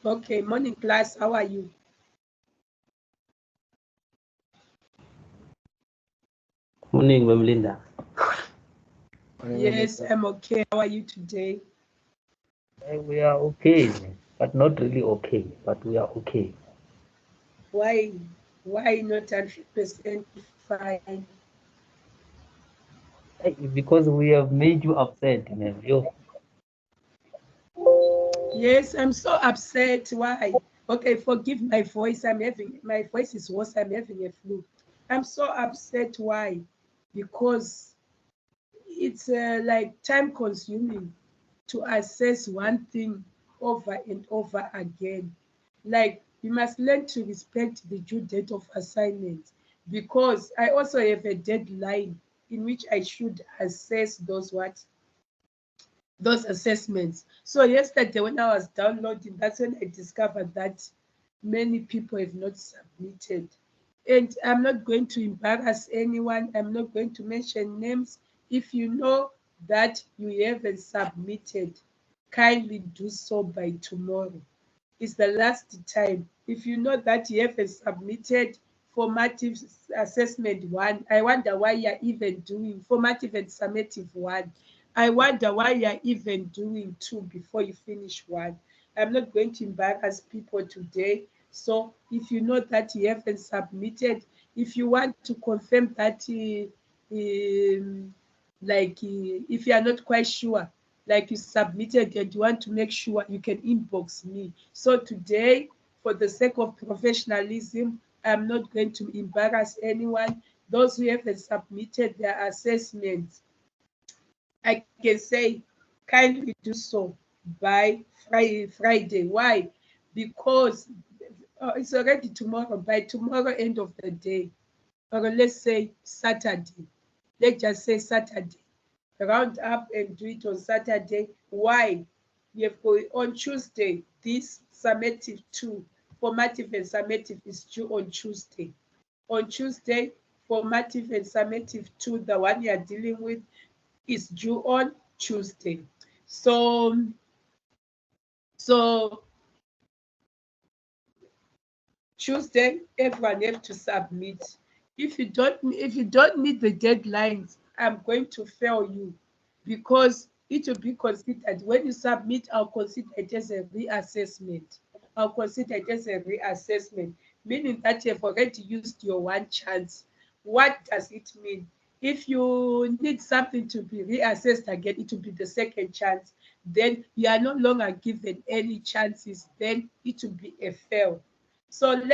Okay, morning class, how are you? Morning, Ma'am Linda. Yes, I'm okay. How are you today? We are okay, but not really okay, but we are okay. Why not 100% fine? Because we have made you upset, man. Yes, I'm so upset. Why? Okay, forgive my voice. My voice is worse. I'm having a flu. I'm so upset. Why? Because it's like time consuming to assess one thing over and over again. Like we must learn to respect the due date of assignments, because I also have a deadline in which I should assess those assessments. So yesterday when I was downloading, that's when I discovered that many people have not submitted. And I'm not going to embarrass anyone. I'm not going to mention names. If you know that you haven't submitted, kindly do so by tomorrow. It's the last time. If you know that you haven't submitted formative assessment one, I wonder why you're even doing formative and summative one. I wonder why you're even doing two before you finish one. I'm not going to embarrass people today. So if you know that you haven't submitted, if you want to confirm that, if you are not quite sure, like you submitted and you want to make sure, you can inbox me. So today, for the sake of professionalism, I'm not going to embarrass anyone. Those who haven't submitted their assessments, I can say kindly do so by Friday. Why? Because it's already tomorrow. By tomorrow, end of the day, or let's say Saturday. Let's just say Saturday. Round up and do it on Saturday. Why? We have on Tuesday. This summative 2, formative and summative, is due on Tuesday. On Tuesday, formative and summative 2, the one you are dealing with, is due on Tuesday. So Tuesday, everyone have to submit. If you don't meet the deadlines, I'm going to fail you, because it will be considered when you submit. I'll consider it as a reassessment. I'll consider it as a reassessment, meaning that you've already used your one chance. What does it mean? If you need something to be reassessed again, it will be the second chance. Then you are no longer given any chances. Then it will be a fail. So any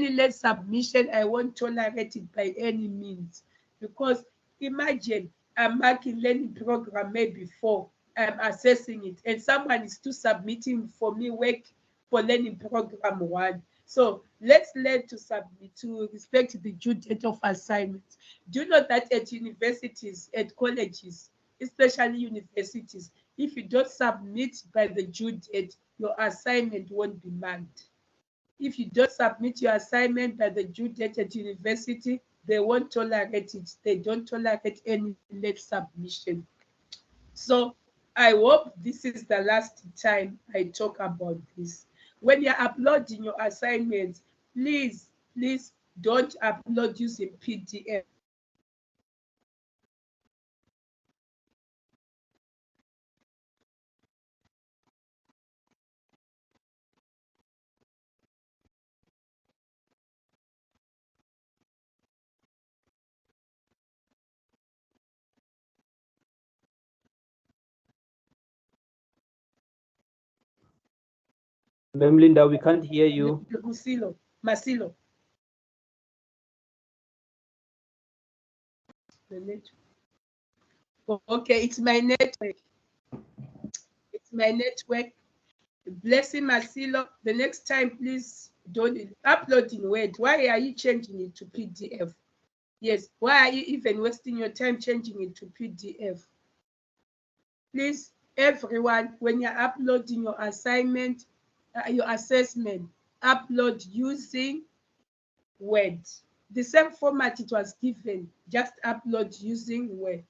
late submission, I won't tolerate it by any means. Because imagine I'm marking learning program maybe 4, I'm assessing it, and someone is still submitting for me work for learning program 1. So let's learn to submit, to respect the due date of assignments. Do you know that at universities, at colleges, especially universities, if you don't submit by the due date, your assignment won't be marked. If you don't submit your assignment by the due date at university, they won't tolerate it. They don't tolerate any late submission. So I hope this is the last time I talk about this. When you're uploading your assignments, please don't upload using PDF. Ma'am Linda, we can't hear you. Masilo. The network. Okay, it's my network. It's my network. Blessing Marcelo, the next time, please don't upload in Word. Why are you changing it to PDF? Yes, why are you even wasting your time changing it to PDF? Please, everyone, when you're uploading your assignment, your assessment, upload using Word. The same format it was given, just upload using Word.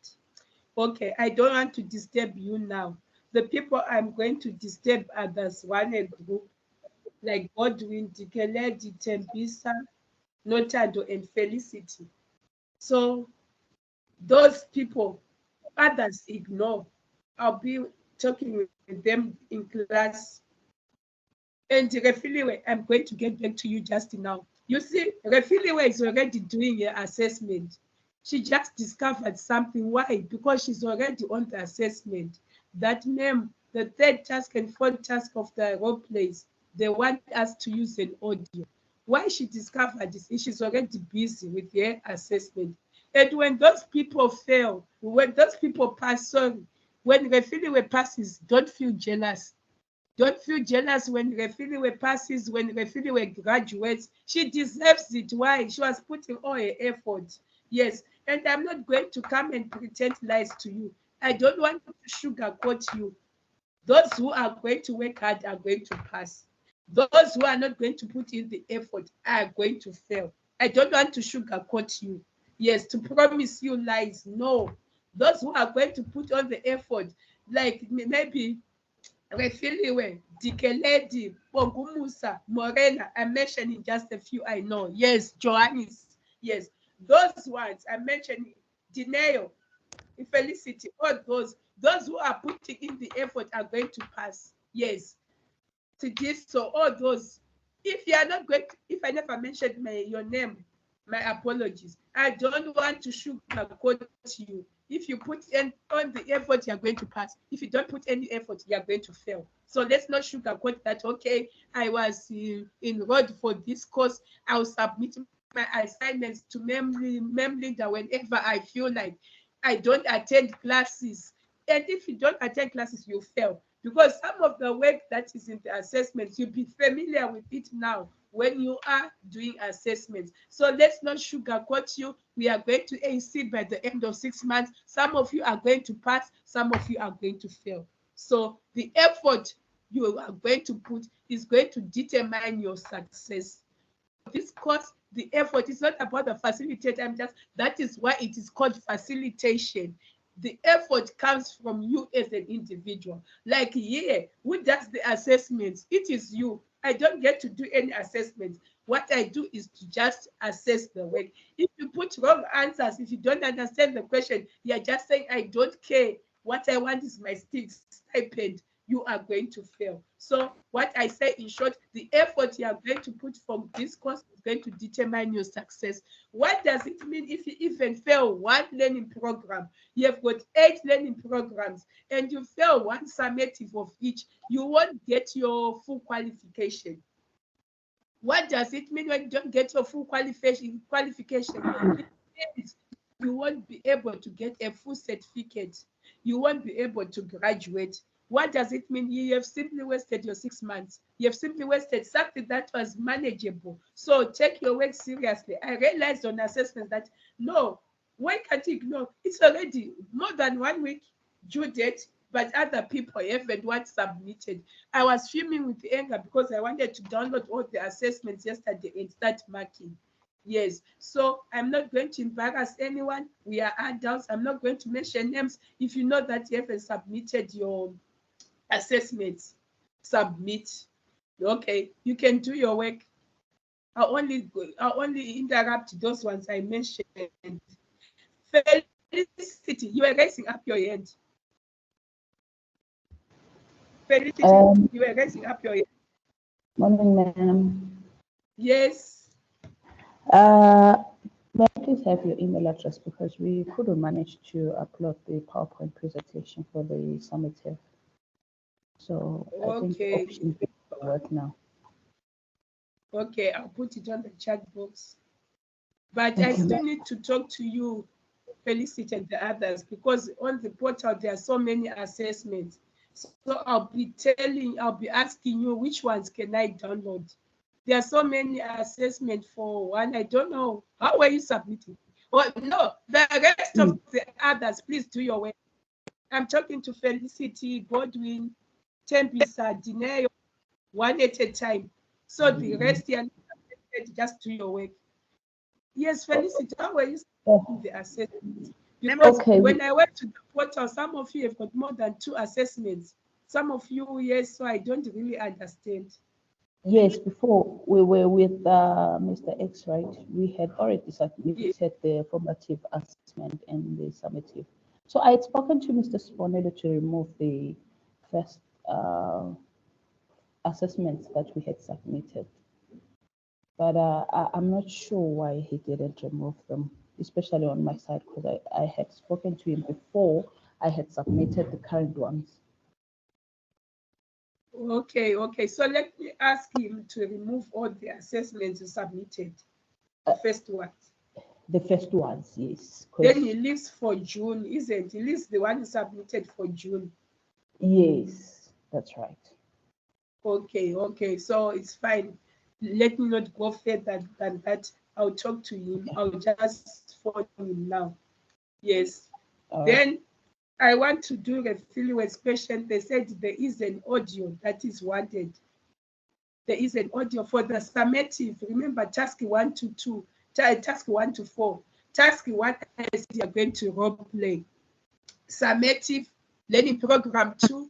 Okay, I don't want to disturb you now. The people I'm going to disturb others, one a group, like Godwin, Dikeledi, Tembisa, Notando, and Felicity. So those people, others ignore. I'll be talking with them in class. And Refiliwe, I'm going to get back to you just now. You see, Refiliwe is already doing her assessment. She just discovered something. Why? Because she's already on the assessment. That name, the third task and fourth task of the role plays, they want us to use an audio. Why she discovered this is she's already busy with her assessment. And when those people fail, when those people pass, sorry, when Refiliwe passes, don't feel jealous. Don't feel jealous when Refiliwe passes, when Refiliwe graduates. She deserves it. Why? She was putting all her effort. Yes. And I'm not going to come and pretend lies to you. I don't want to sugarcoat you. Those who are going to work hard are going to pass. Those who are not going to put in the effort are going to fail. I don't want to sugarcoat you. Yes, to promise you lies. No. Those who are going to put on the effort, like maybe Refiliwe, Dikeledi, Pongumusa, Morena, I'm mentioning just a few I know. Yes, Johannes. Yes, those ones I'm mentioning. Dineo, Felicity, all those who are putting in the effort are going to pass. Yes, to this. So all those, if you are not going to, if I never mentioned your name, my apologies. I don't want to sugarcoat you. If you put in on the effort, you're going to pass. If you don't put any effort, you're going to fail. So let's not sugarcoat that. Okay, I was enrolled for this course. I'll submit my assignments to mem leader whenever I feel like. I don't attend classes. And if you don't attend classes, you fail. Because some of the work that is in the assessments, you'll be familiar with it now when you are doing assessments. So let's not sugarcoat you. We are going to AC by the end of 6 months. Some of you are going to pass, some of you are going to fail. So the effort you are going to put is going to determine your success. This course, the effort is not about the facilitator. That is why it is called facilitation. The effort comes from you as an individual. Like here, who does the assessments? It is you. I don't get to do any assessments. What I do is to just assess the work. If you put wrong answers, if you don't understand the question, you're just saying, I don't care. What I want is my stipend. You are going to fail. So what I say in short, the effort you are going to put from this course is going to determine your success. What does it mean if you even fail one learning program? You have got 8 learning programs and you fail one summative of each, you won't get your full qualification. What does it mean when you don't get your full qualification? It means you won't be able to get a full certificate. You won't be able to graduate. What does it mean? You have simply wasted your 6 months. You have simply wasted something that was manageable. So take your work seriously. I realized on assessment that no, why can't you ignore? It's already more than 1 week due date, but other people haven't what submitted. I was fuming with anger because I wanted to download all the assessments yesterday and start marking. Yes, so I'm not going to embarrass anyone. We are adults. I'm not going to mention names. If you know that you haven't submitted your assessments, submit. Okay, you can do your work. I'll only interrupt those ones I mentioned. Felicity, you are raising up your hand. Felicity, you are raising up your hand. Morning, ma'am. Yes. May I please have your email address because we couldn't manage to upload the PowerPoint presentation for the summative. So I think the option will work now. Okay, I'll put it on the chat box. But I still need to talk to you, Felicity, and the others, because on the portal there are so many assessments. So I'll be asking you which ones can I download. There are so many assessments for one. I don't know. How are you submitting? Well, no, the rest of the others, please do your work. I'm talking to Felicity, Godwin, Tempisa, Dineo, one at a time. So the rest here, just do your work. Yes, Felicity, how are you submitting the assessments? Because when I went to the portal, some of you have got more than 2 assessments. Some of you, yes, so I don't really understand. Yes, before we were with Mr. X, right? We had already submitted the formative assessment and the summative. So I had spoken to Mr. Sponello to remove the first assessments that we had submitted. But I'm not sure why he didn't remove them, especially on my side, because I had spoken to him before I had submitted the current ones. Okay, okay. So let me ask him to remove all the assessments you submitted. The first ones. The first ones, yes. Then he leaves for June, isn't he? He leaves the one submitted for June. Yes, that's right. Okay, okay. So it's fine. Let me not go further than that. I'll talk to him. I'll just phone him now. Yes. Then I want to do a fieldwork question. They said there is an audio that is wanted. There is an audio for the summative. Remember, task 1 to 2, task 1 to 4. Task 1 is you're going to role play. Summative learning program 2,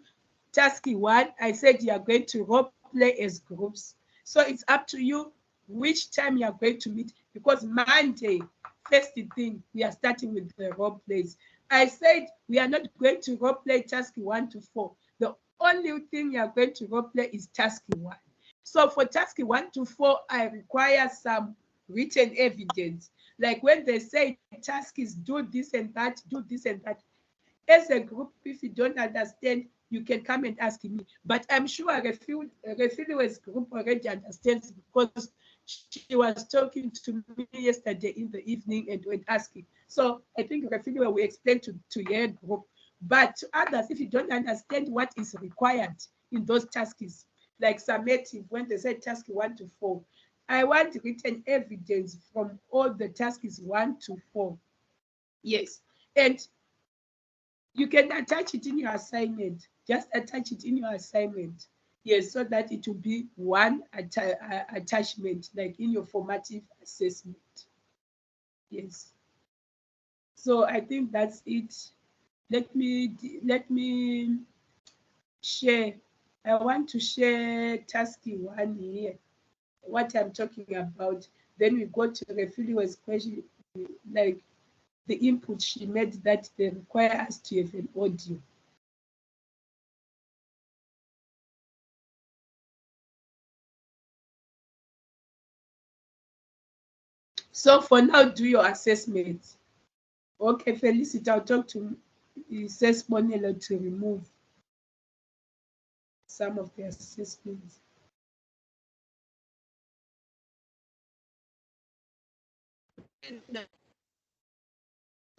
task 1, I said you are going to role play as groups. So it's up to you which time you are going to meet, because Monday, first thing, we are starting with the role plays. I said we are not going to role play task 1 to 4. The only thing you are going to role play is task 1. So for task 1 to 4, I require some written evidence. Like when they say task is do this and that, do this and that. As a group, if you don't understand, you can come and ask me. But I'm sure Refilio's group already understands, because she was talking to me yesterday in the evening and when asking. So I think Refilio will explain to your group. But to others, if you don't understand what is required in those tasks, like summative, when they say task 1 to 4, I want written evidence from all the tasks 1 to 4. Yes. And you can attach it in your assignment. Just attach it in your assignment. Yes, so that it will be one attachment, like in your formative assessment. Yes. So I think that's it. Let me share. I want to share task 1 here, what I'm talking about. Then we go to Refilio's question, like the input she made that they require us to have an audio. So for now, do your assessment. Okay, Felicity, I'll talk to Ms. Bonello to remove some of the assessments.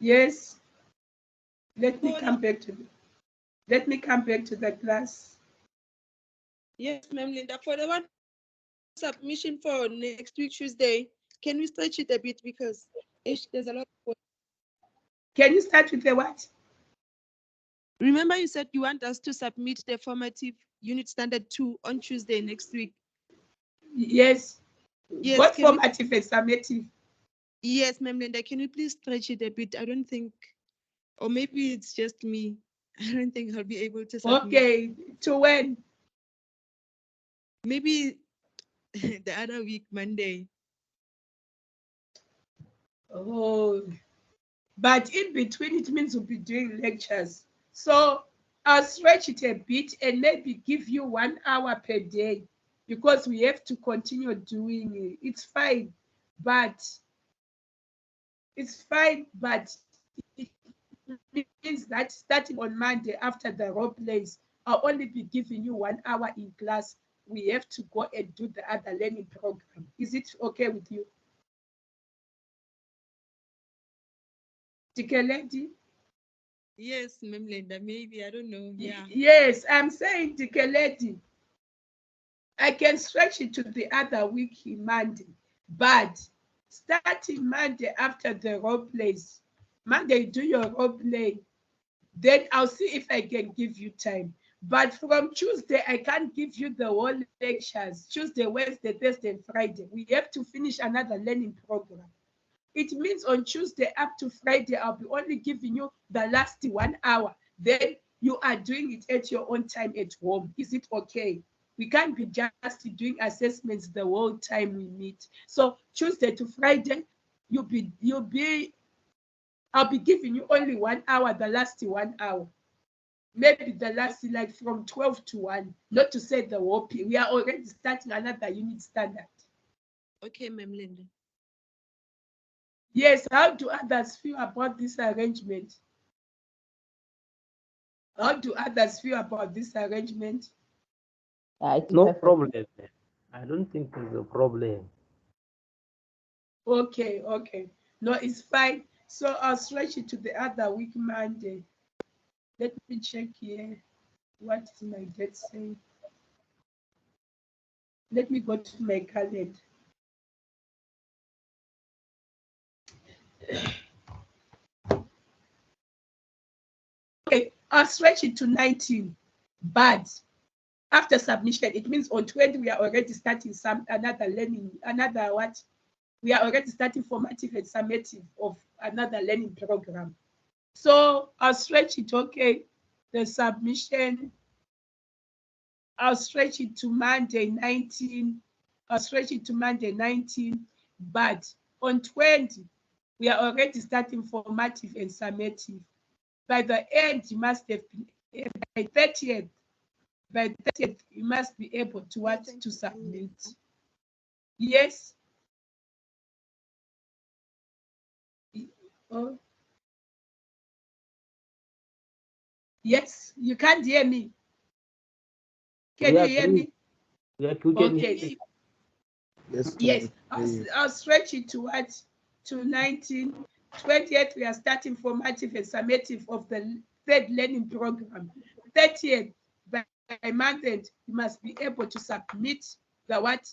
Yes. Let me come back to the class. Yes, ma'am, Linda. For the one submission for next week, Tuesday, can we stretch it a bit, because there's a lot of work. Can you start with the what? Remember, you said you want us to submit the formative unit standard 2 on Tuesday next week. Yes. Yes. Both formative and summative. Yes, ma'am, Linda. Can you please stretch it a bit? I don't think, or maybe it's just me. I don't think I'll be able to submit. Okay. To when? Maybe the other week, Monday. Oh, but in between, it means we'll be doing lectures. So I'll stretch it a bit and maybe give you 1 hour per day, because we have to continue doing it. It's fine, but it means that starting on Monday after the role plays, I'll only be giving you 1 hour in class. We have to go and do the other learning program. Is it okay with you? Dikeledi? Yes, ma'am, Linda. Maybe, I don't know. Yeah. Yes, I'm saying Dikeledi. I can stretch it to the other week Monday, but starting Monday after the role plays, Monday do your role play, then I'll see if I can give you time. But from Tuesday, I can't give you the whole lectures. Tuesday, Wednesday, Thursday, and Friday. We have to finish another learning program. It means on Tuesday up to Friday, I'll be only giving you the last 1 hour. Then you are doing it at your own time at home. Is it okay? We can't be just doing assessments the whole time we meet. So Tuesday to Friday, I'll be giving you only 1 hour, the last 1 hour. Maybe the last, like from 12 to 1, not to say the whole period. We are already starting another unit standard. Okay, Ma'am Linda. Yes, how do others feel about this arrangement? How do others feel about this arrangement? It's No perfect. problem. I don't think there's a problem. Okay, okay. No, it's fine. So I'll stretch it to the other week, Monday. Let me check here. What is my date saying? Let me go to my calendar. Okay, I'll stretch it to 19. But after submission, it means on 20 we are already starting another learning, another what? We are already starting formative and summative of another learning program. So I'll stretch it, okay, the submission, I'll stretch it to Monday 19. I'll stretch it to Monday 19. But on 20, we are already starting formative and summative. By the end, you must have been, by 30th, you must be able to what to submit. Yes. Oh. Yes, you can't hear me. Can you hear me? Okay. Yes, I'll stretch it to what? To 19. 20th, we are starting formative and summative of the third learning program. 30th, by month end, you must be able to submit the what?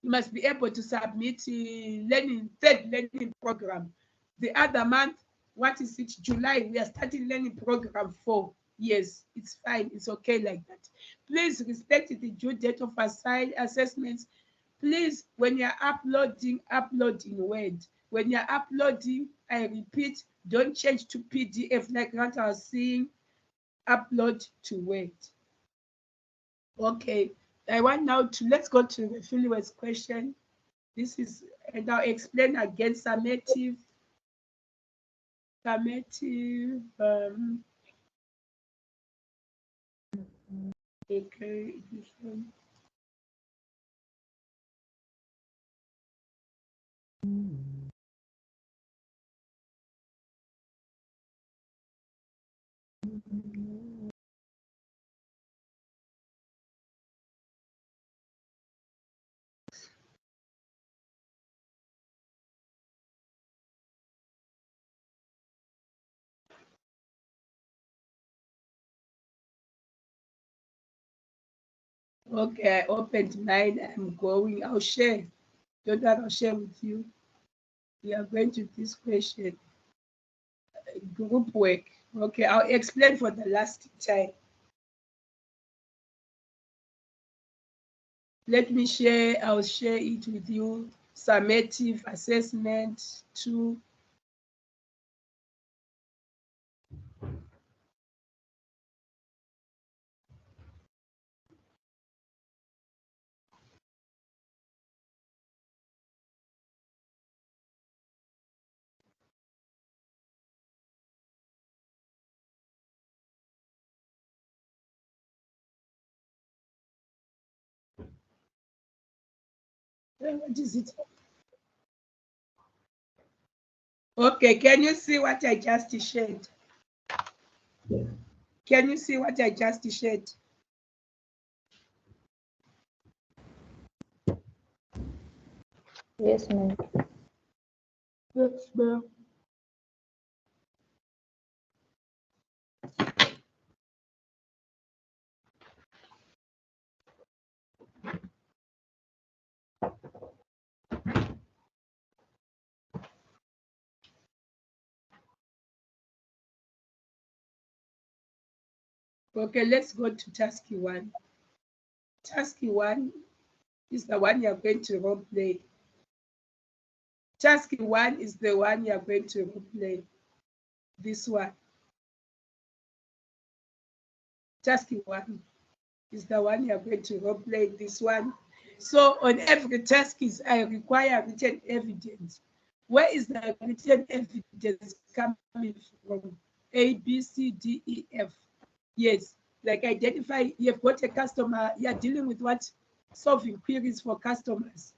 You must be able to submit third learning program. The other month, what is it? July, we are starting learning program 4. Yes, it's fine. It's okay like that. Please respect the due date of assigned assessments. Please, when you're uploading, upload in Word. When you're uploading, I repeat, don't change to PDF like what I was seeing. Upload to Word. Okay, I want now to, let's go to the Philip's question. This is, and I'll explain again summative, okay, this one. Okay, I opened mine. I'm going. I'll share. Don't worry, I'll share with you. We are going to this question. Group work. Okay, I'll explain for the last time. Let me share. I'll share it with you. Summative assessment 2. What is it? Okay, can you see what I just shared? Can you see what I just shared? Yes, ma'am. Yes, ma'am. Okay, let's go to task 1. Task 1 is the one you're going to role play. Task 1 is the one you're going to role play. This one. task 1 is the one you are going to role play, this one. So on every task I require written evidence. Where is the written evidence coming from? A, B, C, D, E, F. Yes, like identify, you've got a customer, you're dealing with what? Solving queries for customers.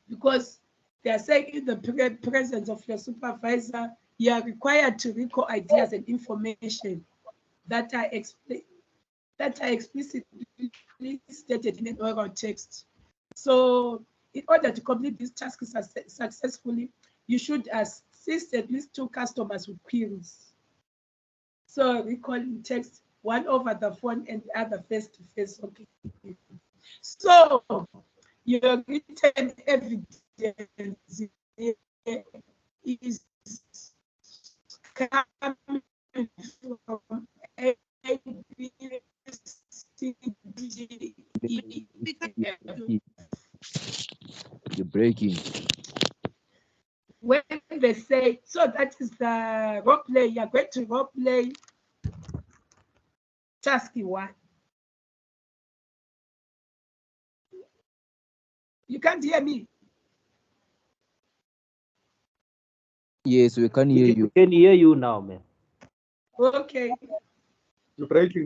Because they are saying in the presence of your supervisor, you are required to recall ideas and information that are explicitly stated in an oral text. So in order to complete this task successfully, you should assist at least 2 customers with queries. So recalling text, one over the phone and the other face-to-face. Okay. So your written evidence is coming from A, B, C, D, E, F. You're breaking. When they say, so that is the role play, you're going to role play task 1. You can't hear me. Yes, we can hear you. We can hear you now, man. Okay. You're breaking.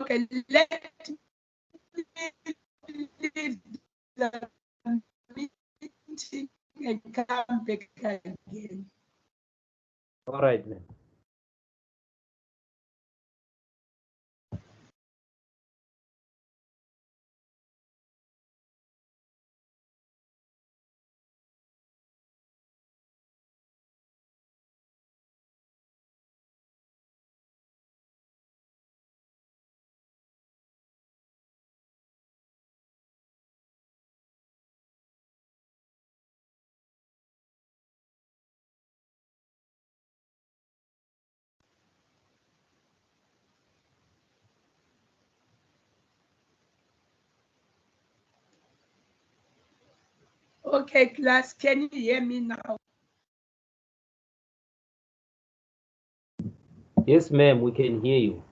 Okay, let me leave the meeting and come back again. All right, man. Okay, class, can you hear me now? Yes, ma'am, we can hear you.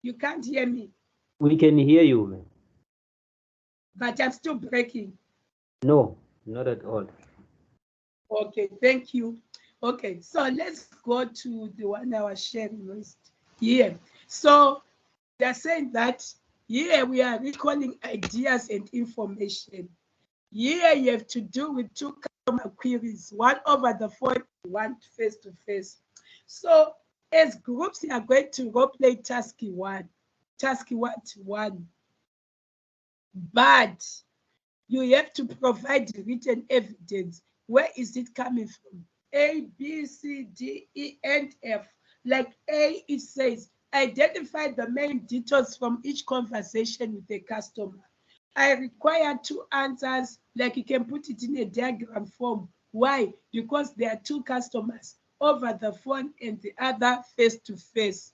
You can't hear me, We can hear you, man. but I'm still breaking. No, not at all. Okay, thank you. Okay, so let's go to the one I was sharing list here. So they're saying that here we are recalling ideas and information. Here you have to do with 2 customer queries, one over the phone, one face-to-face. So as groups, you are going to role play task 1. Task 1. But you have to provide written evidence. Where is it coming from? A, B, C, D, E, and F. Like A, it says, identify the main details from each conversation with the customer. I require 2 answers, like you can put it in a diagram form. Why? Because there are 2 customers over the phone and the other face-to-face.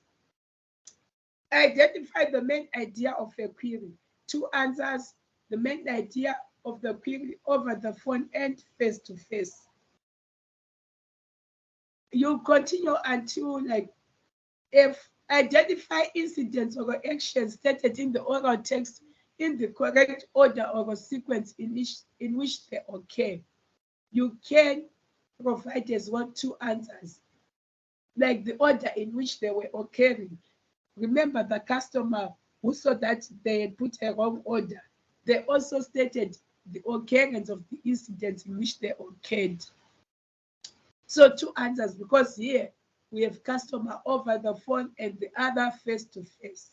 Identify the main idea of a query. 2 answers, the main idea of the query over the phone and face-to-face. You continue until like if identify incidents or actions stated in the oral text in the correct order or sequence in which they occur. You can provide as well 2 answers, like the order in which they were occurring. Remember, the customer who saw that they had put a wrong order, they also stated the occurrence of the incident in which they occurred. So 2 answers, because here we have customer over the phone and the other face-to-face.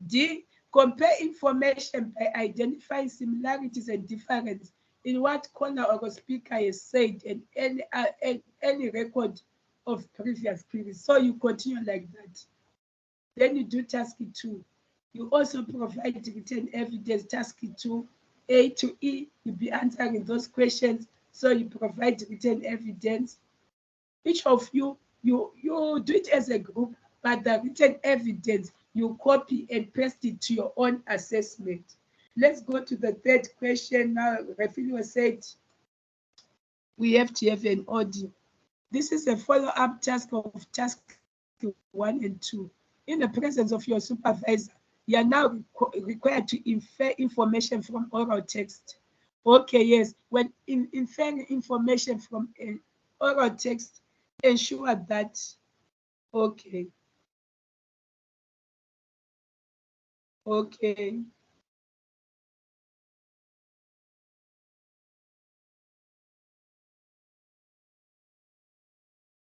D, compare information by identifying similarities and differences in what caller or speaker has said and any record of previous queries. So you continue like that. Then you do task 2. You also provide written evidence. Task 2, A to E, you'll be answering those questions. So you provide written evidence. Each of you do it as a group, but the written evidence, you copy and paste it to your own assessment. Let's go to the third question now. Refilio said we have to have an audio. This is a follow-up task of task 1 and 2. In the presence of your supervisor, you are now required to infer information from oral text. Okay, yes. When inferring information from an oral text, ensure that, okay, okay.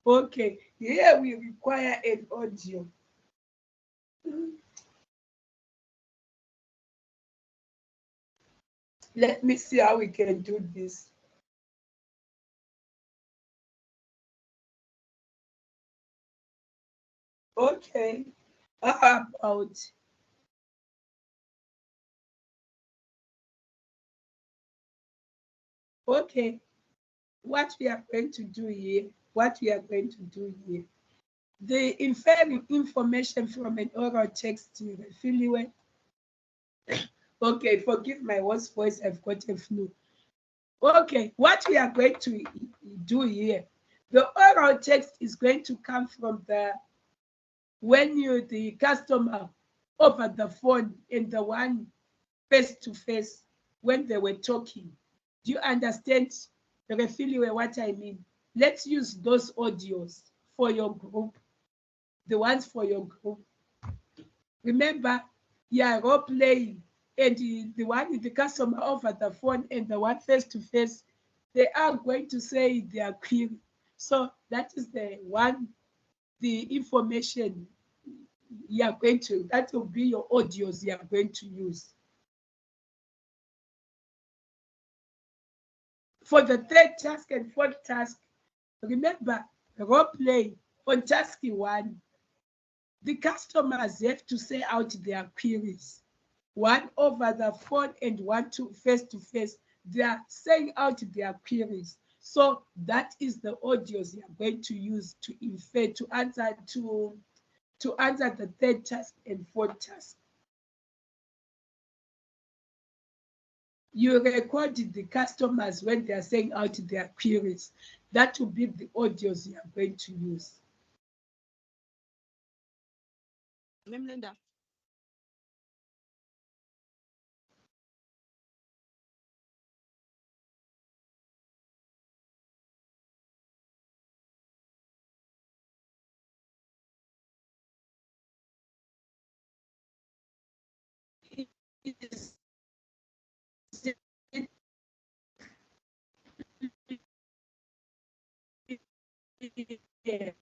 Okay, here we require an audio. Let me see how we can do this. Okay, how about, okay, what we are going to do here, the inferring information from an oral text to the filiway. Okay, forgive my worst voice, I've got a flu. Okay, what we are going to do here, the oral text is going to come from the customer over the phone and the one face to face when they were talking. Do you understand, Refiliwe, what I mean? Let's use those audios for your group, the ones for your group. Remember, you are role playing, and the one with the customer over the phone and the one face to face, they are going to say their query. So that is the one, the information you are going to, that will be your audios you are going to use. For the third task and fourth task, remember, role play on task 1, the customers have to say out their queries. One over the phone and one to face, they are saying out their queries. So that is the audios you are going to use to infer, to answer the third task and fourth task. You record the customers when they are saying out their queries. That will be the audios you are going to use. Ma'am Linda. Yeah.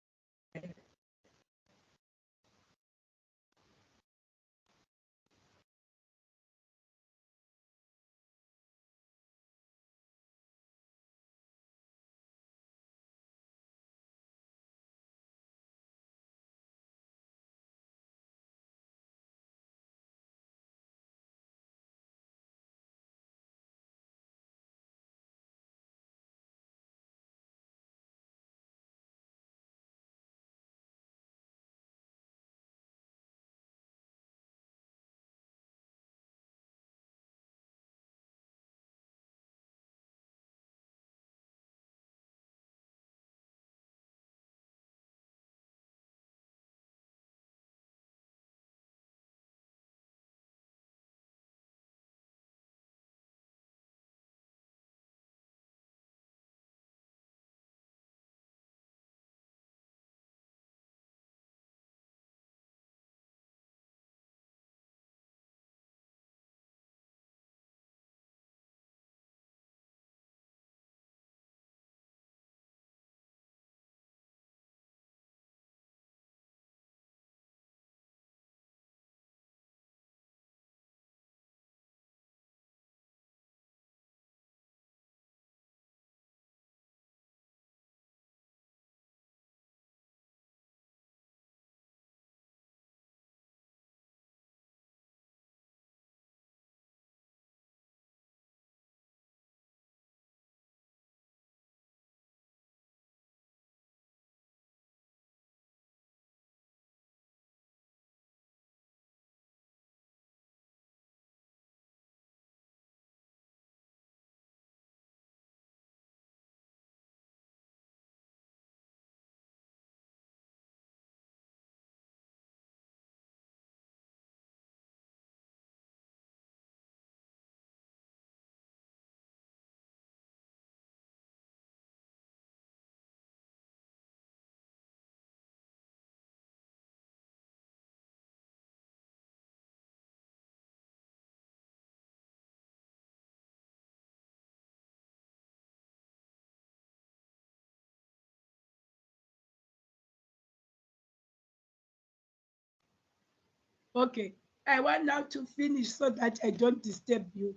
Okay. I want now to finish so that I don't disturb you.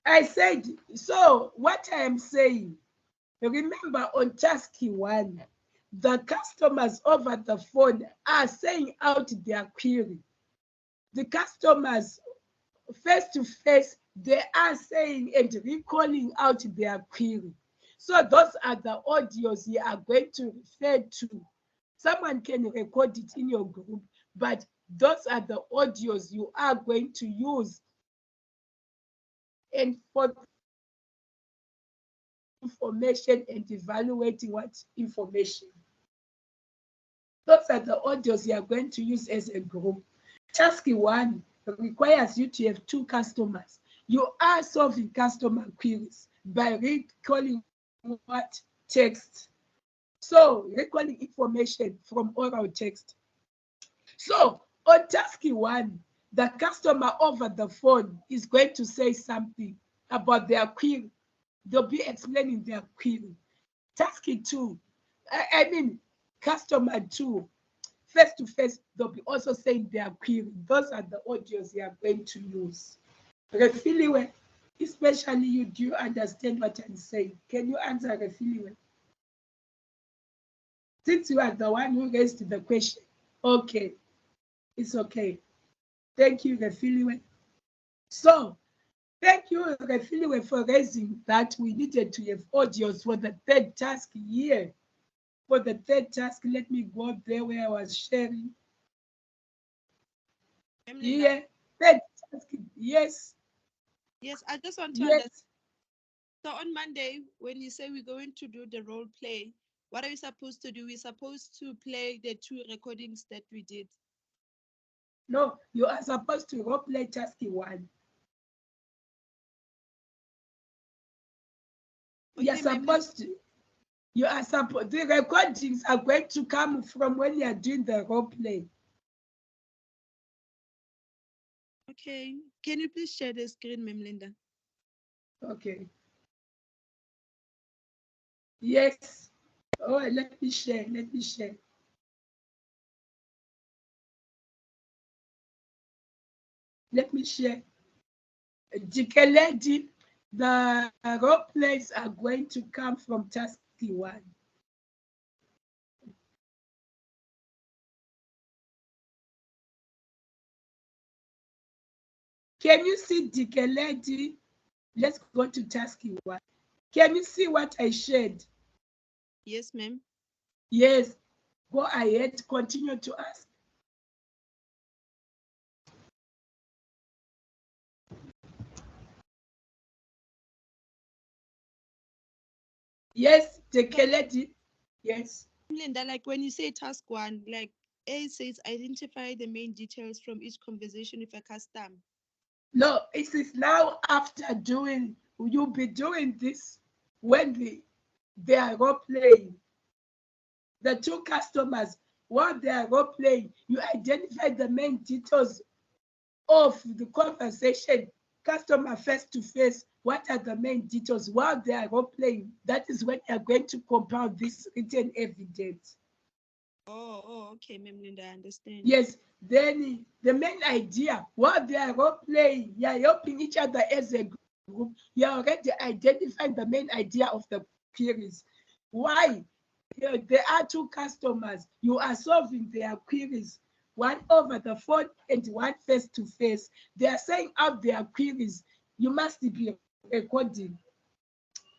I said, so what I am saying, remember on task 1, the customers over the phone are saying out their query. The customers face to face, they are saying and recalling out their query. So those are the audios you are going to refer to. Someone can record it in your group, but those are the audios you are going to use. And for information and evaluating what information. Those are the audios you are going to use as a group. Task 1 requires you to have 2 customers. You are solving customer queries by recalling what text. So recalling information from oral text. So on task 1, the customer over the phone is going to say something about their query. They'll be explaining their query. Task 2, I mean, customer 2, face to face, they'll be also saying their query. Those are the audios you are going to use. Refiliwe, especially you, do you understand what I'm saying? Can you answer Refiliwe? Since you are the one who raised the question. Okay, it's okay. Thank you, Refiliwe. So, thank you, Refiliwe, for raising that we needed to have audios for the 3rd task here. For the 3rd task, let me go there where I was sharing. Yeah, 3rd task, yes. Yes, I just want to Yes. understand. So on Monday, when you say we're going to do the role play, what are we supposed to do? We're supposed to play the 2 recordings that we did. No, you are supposed to role play task 1. Okay, You're supposed to. You are supposed. The recordings are going to come from when you are doing the role play. Okay. Can you please share the screen, Ma'am Linda? Okay. Yes. Oh, let me share. Let me share. Let me share. Dikeledi, the role plays are going to come from task 1. Can you see Dikeledi? Let's go to task 1. Can you see what I shared? Yes, ma'am. Yes. Go ahead. Continue to ask. Yes, Dikeledi. Yes. Linda, like when you say task 1, like A says identify the main details from each conversation with a customer. No, it is now after doing, you'll be doing this when they are role playing. The 2 customers, while they are role playing, you identify the main details of the conversation, customer face to face. What are the main details while they are role playing? That is when you are going to compile this written evidence. Okay, Ma'am Linda, I understand. Yes, then the main idea, while they are role playing, you are helping each other as a group. You are already identifying the main idea of the queries. Why? There are 2 customers. You are solving their queries, one over the phone and one face to face. They are saying out their queries. You must be recording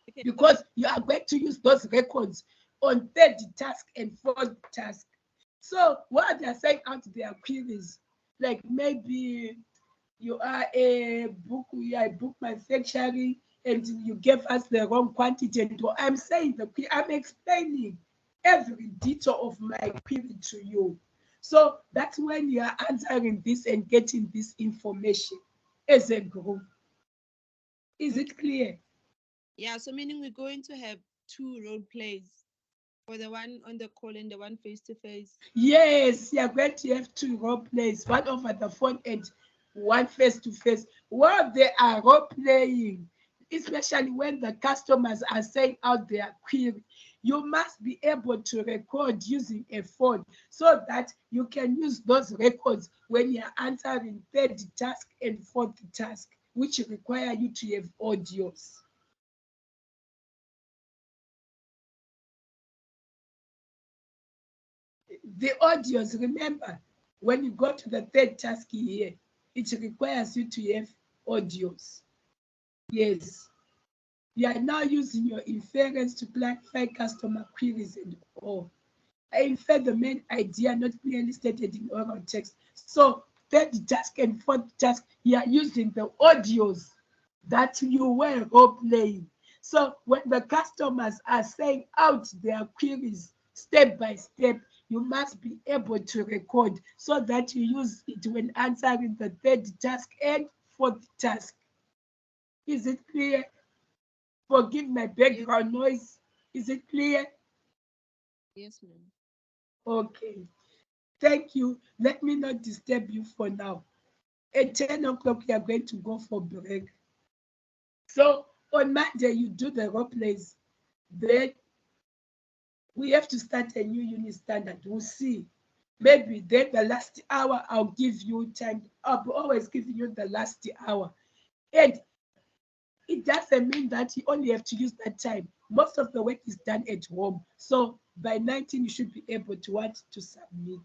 Okay. because you are going to use those records on 3rd task and 4th task. So while they are saying out their queries, like maybe you are a book manufacturing and you gave us the wrong quantity, and I'm saying I'm explaining every detail of my query to you. So that's when you are answering this and getting this information as a group. Is it clear? Yeah, so meaning we're going to have 2 role plays, for the one on the call and the one face to face. Yes, you're going to have 2 role plays, one over the phone and one face to face. While they are role playing, especially when the customers are saying out their query. You must be able to record using a phone so that you can use those records when you're answering third task and fourth task, which require you to have audios. The audios, remember, when you go to the third task here, it requires you to have audios. Yes. You are now using your inference to clarify customer queries and all. I infer the main idea not clearly stated in oral text. So third task and fourth task, you are using the audios that you were role playing. So when the customers are saying out their queries step by step, you must be able to record so that you use it when answering the third task and fourth task. Is it clear? Forgive my background noise. Is it clear? Yes, ma'am. Okay. Thank you. Let me not disturb you for now. At 10 o'clock, we are going to go for break. So on Monday, you do the role plays. Then we have to start a new unit standard. We'll see. Maybe then the last hour, I'll give you time. I'll be always giving you the last hour. And it doesn't mean that you only have to use that time. Most of the work is done at home. So by 19, you should be able to what to submit.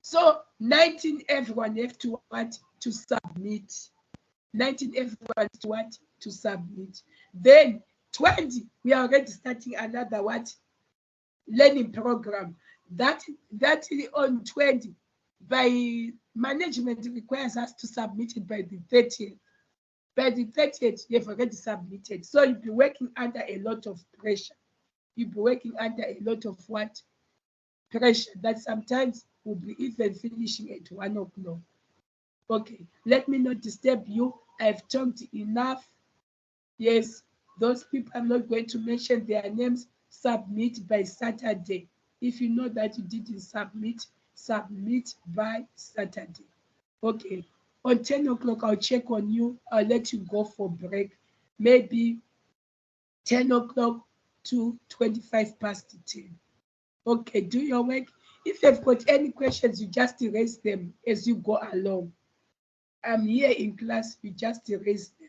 So 19, everyone have to what to submit. 19, everyone to what to submit. Then 20, we are already starting another what learning program. That on 20, by management requires us to submit it by the 30th. By the 30th, you've already submitted. So you'll be working under a lot of pressure. You'll be working under a lot of what? Pressure that sometimes will be even finishing at 1 o'clock. Okay, let me not disturb you. I've talked enough. Yes, those people, I'm not going to mention their names. Submit by Saturday. If you know that you didn't submit, submit by Saturday. Okay, on 10 o'clock, I'll check on you. I'll let you go for break. Maybe 10 o'clock to 25 past 10. Okay, do your work. If you've got any questions, you just raise them as you go along. I'm here in class, you just raise them.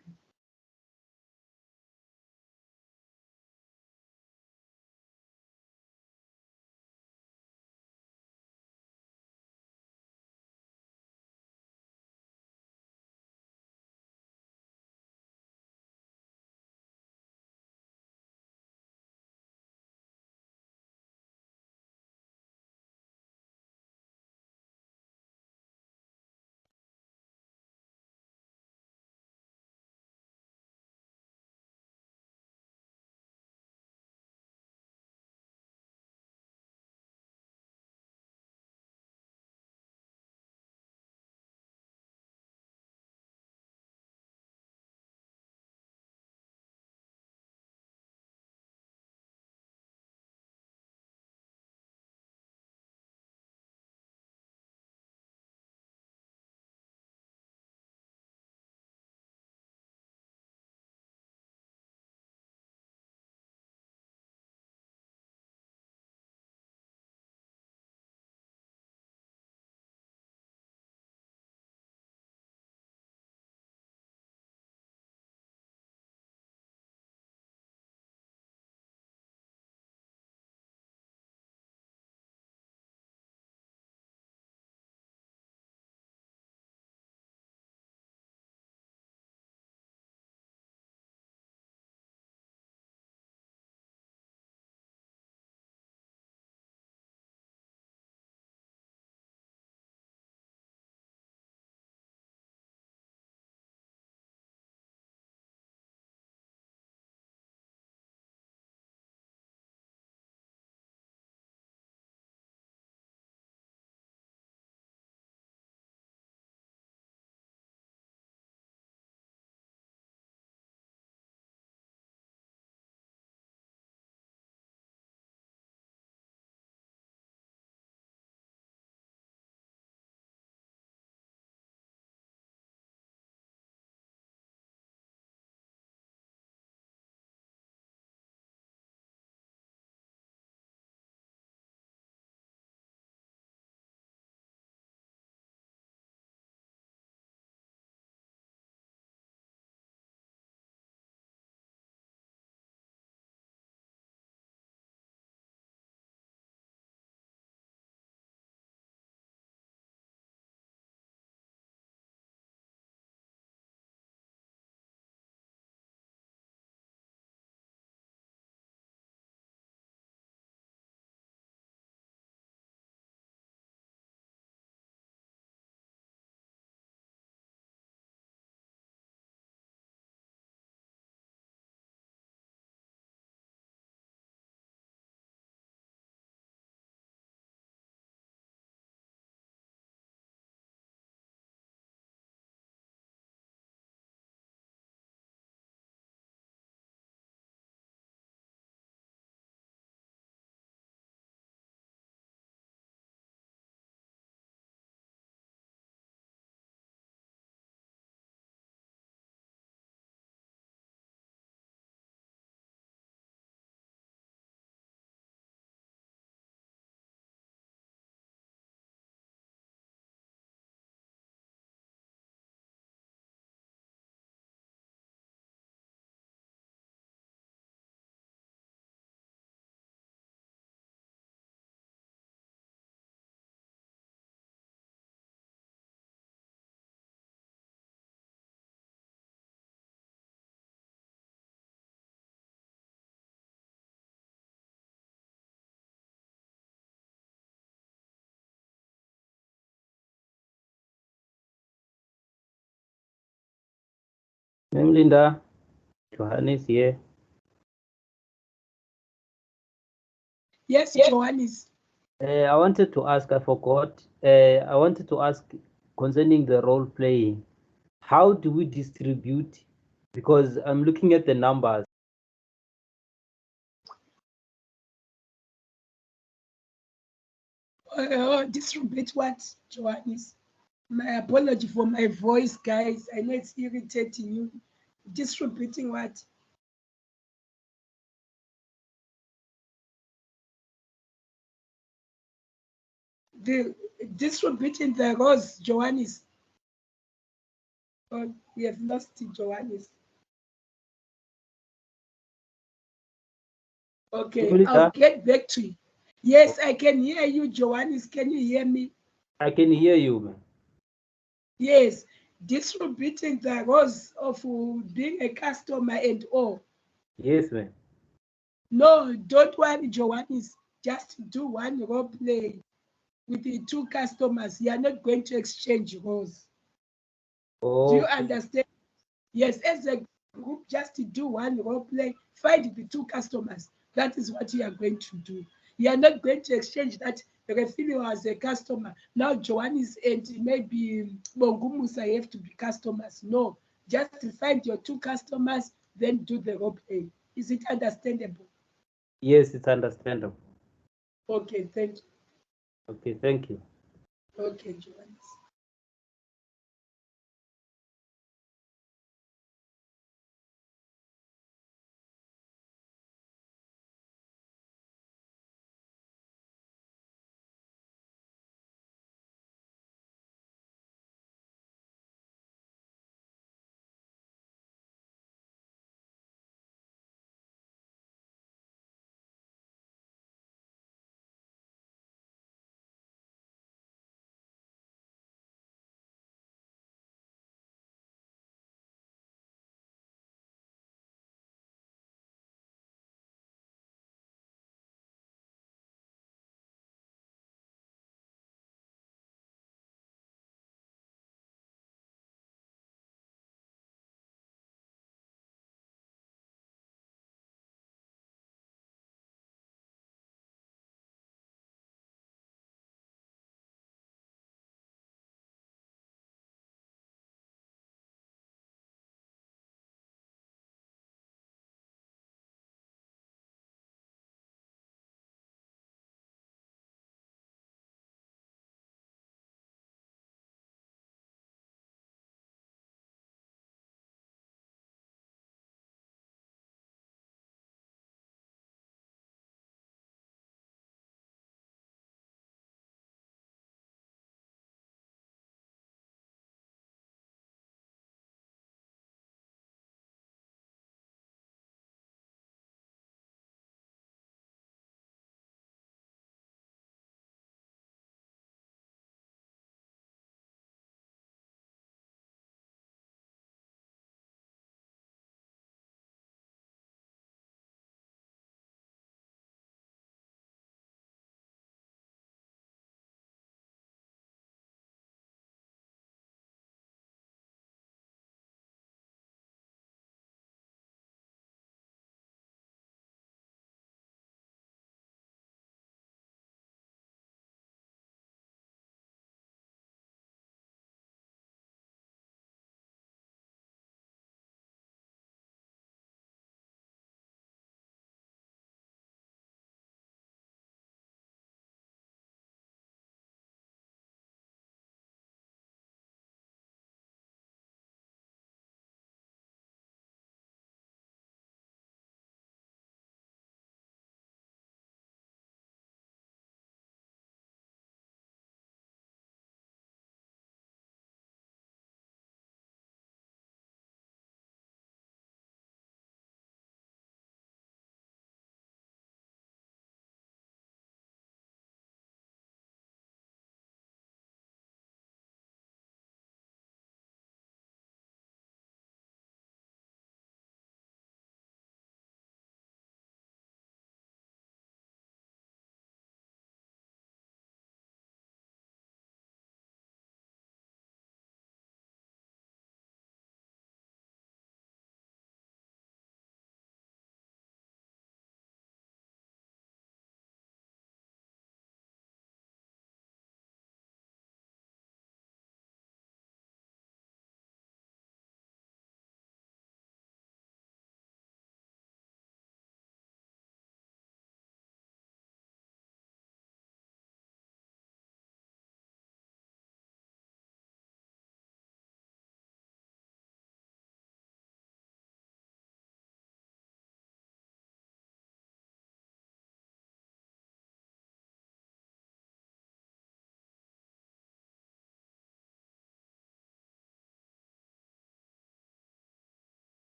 Ma'am Linda, Johannes here. Yes, Johannes. I wanted to ask, I forgot. I wanted to ask concerning the role playing. How do we distribute? Because I'm looking at the numbers. Distribute what, Johannes? My apology for my voice, guys. I know it's irritating you. Distributing what? The distributing the rose, Johannes. Oh, we have lost it, Johannes. Ma'am Okay, I'll Linda, get back to you. Yes, I can hear you, Johannes. Can you hear me? I can hear you, ma'am. Yes, distributing the rose of being a customer and all. Yes, ma'am. No, don't worry, Johannes. Just do one role play with the two customers. You are not going to exchange roles. Do you Okay. understand? Yes, as a group, just to do one role play, find the two customers. That is what you are going to do. You are not going to exchange that Refilio as a customer. Now Johannes and maybe Bongumusa have to be customers. No, just to find your two customers, then do the role play. Is it understandable? Yes, it's understandable. Okay, thank you. Okay, thank you. Okay, Johannes.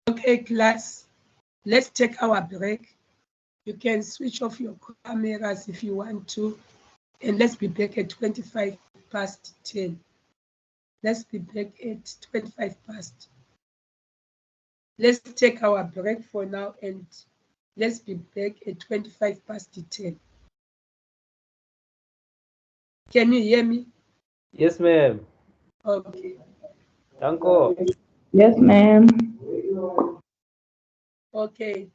Okay, class, let's take our break. You can switch off your cameras if you want to, and let's be back at 25 past 10. Let's be back at 25 past. Let's take our break for now, and let's be back at 25 past 10. Can you hear me? Yes, ma'am. Okay. Danko. Yes, ma'am. Okay.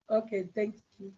Okay, thank you.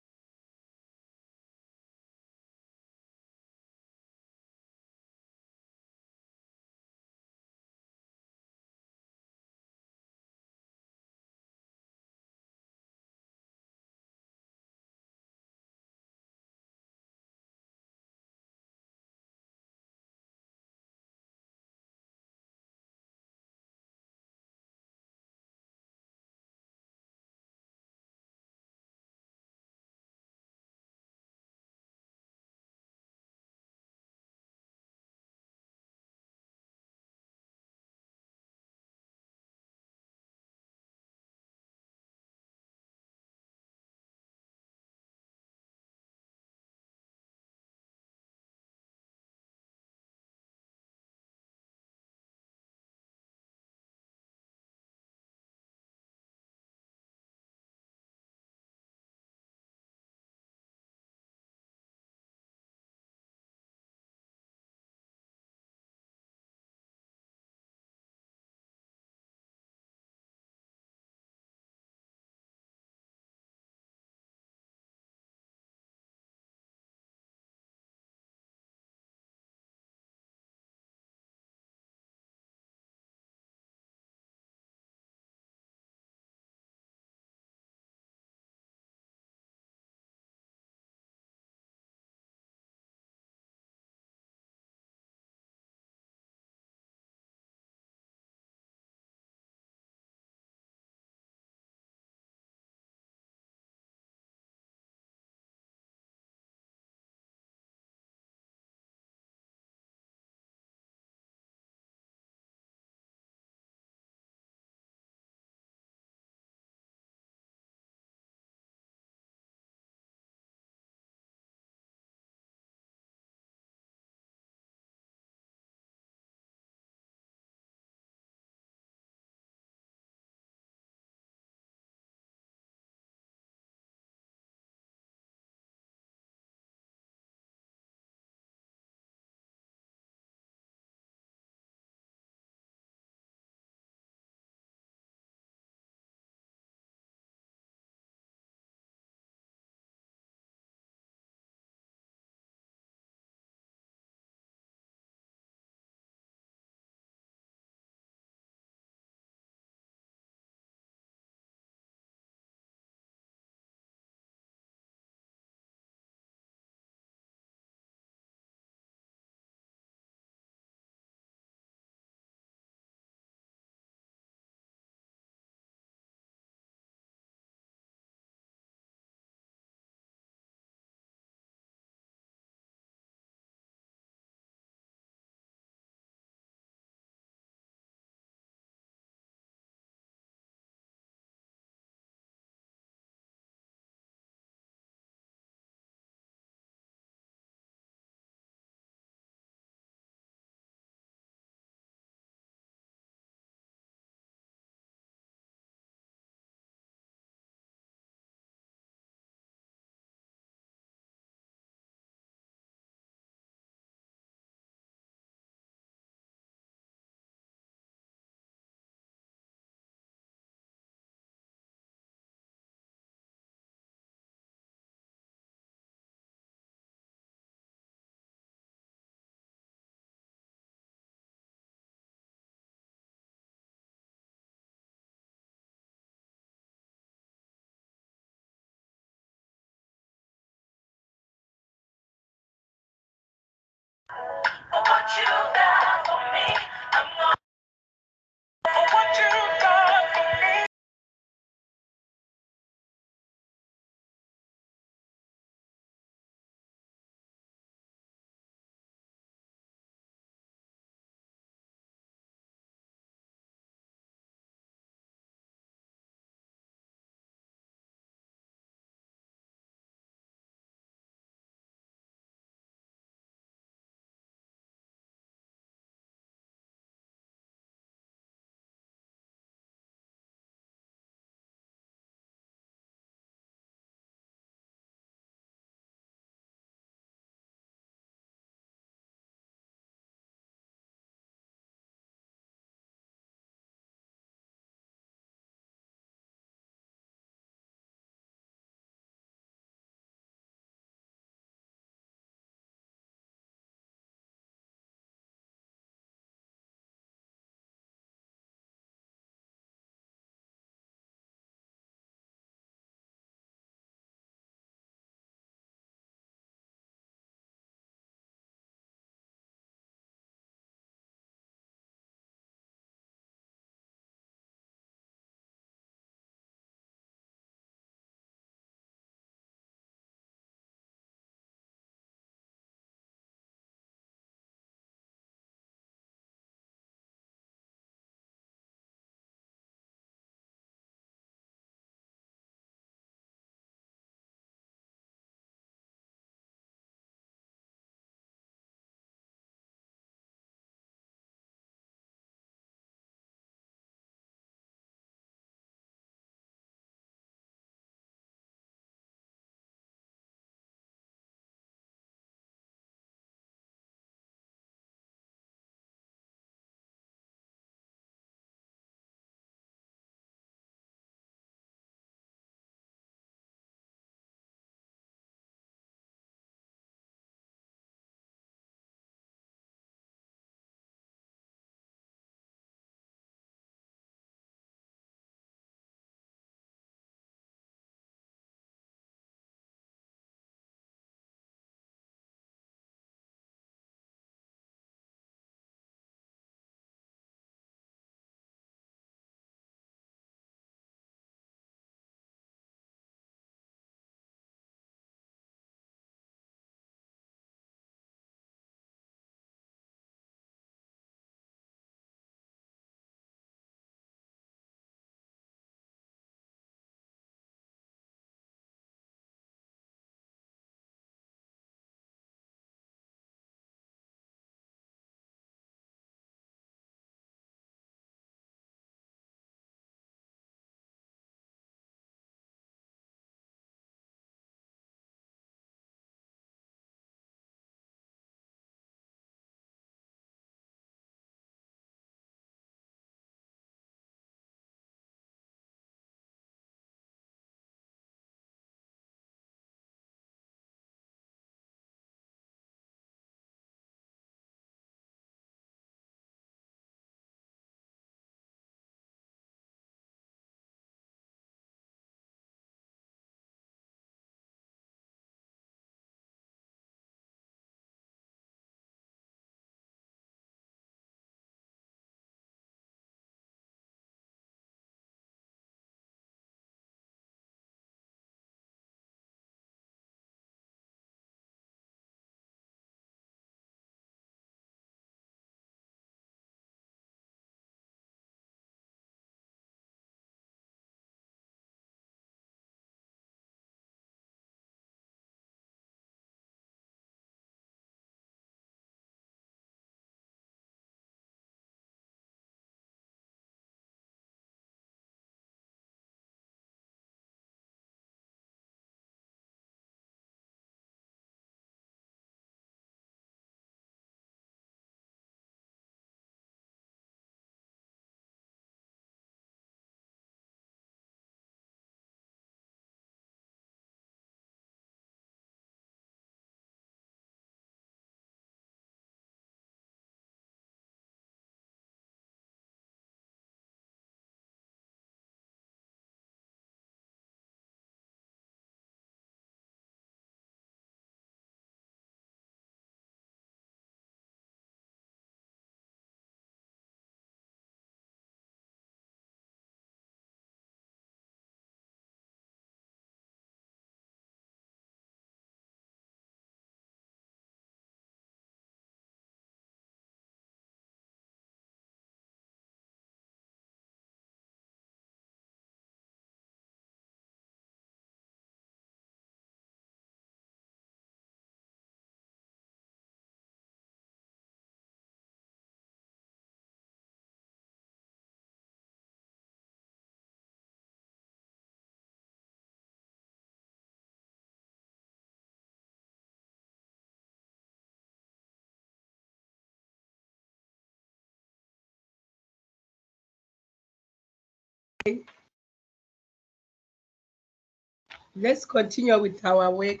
Let's continue with our work.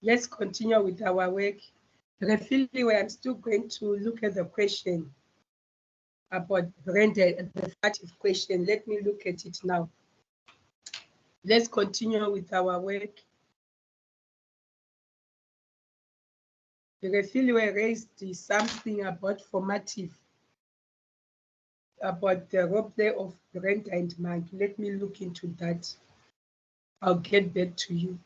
Let's continue with our work. Refilliwe, I'm still going to look at the question about Brenda, the affirmative question. Let me look at it now. Let's continue with our work. Refilliwe raised something about formative, about the role play of Brenda and Mike. Let me look into that. I'll get back to you.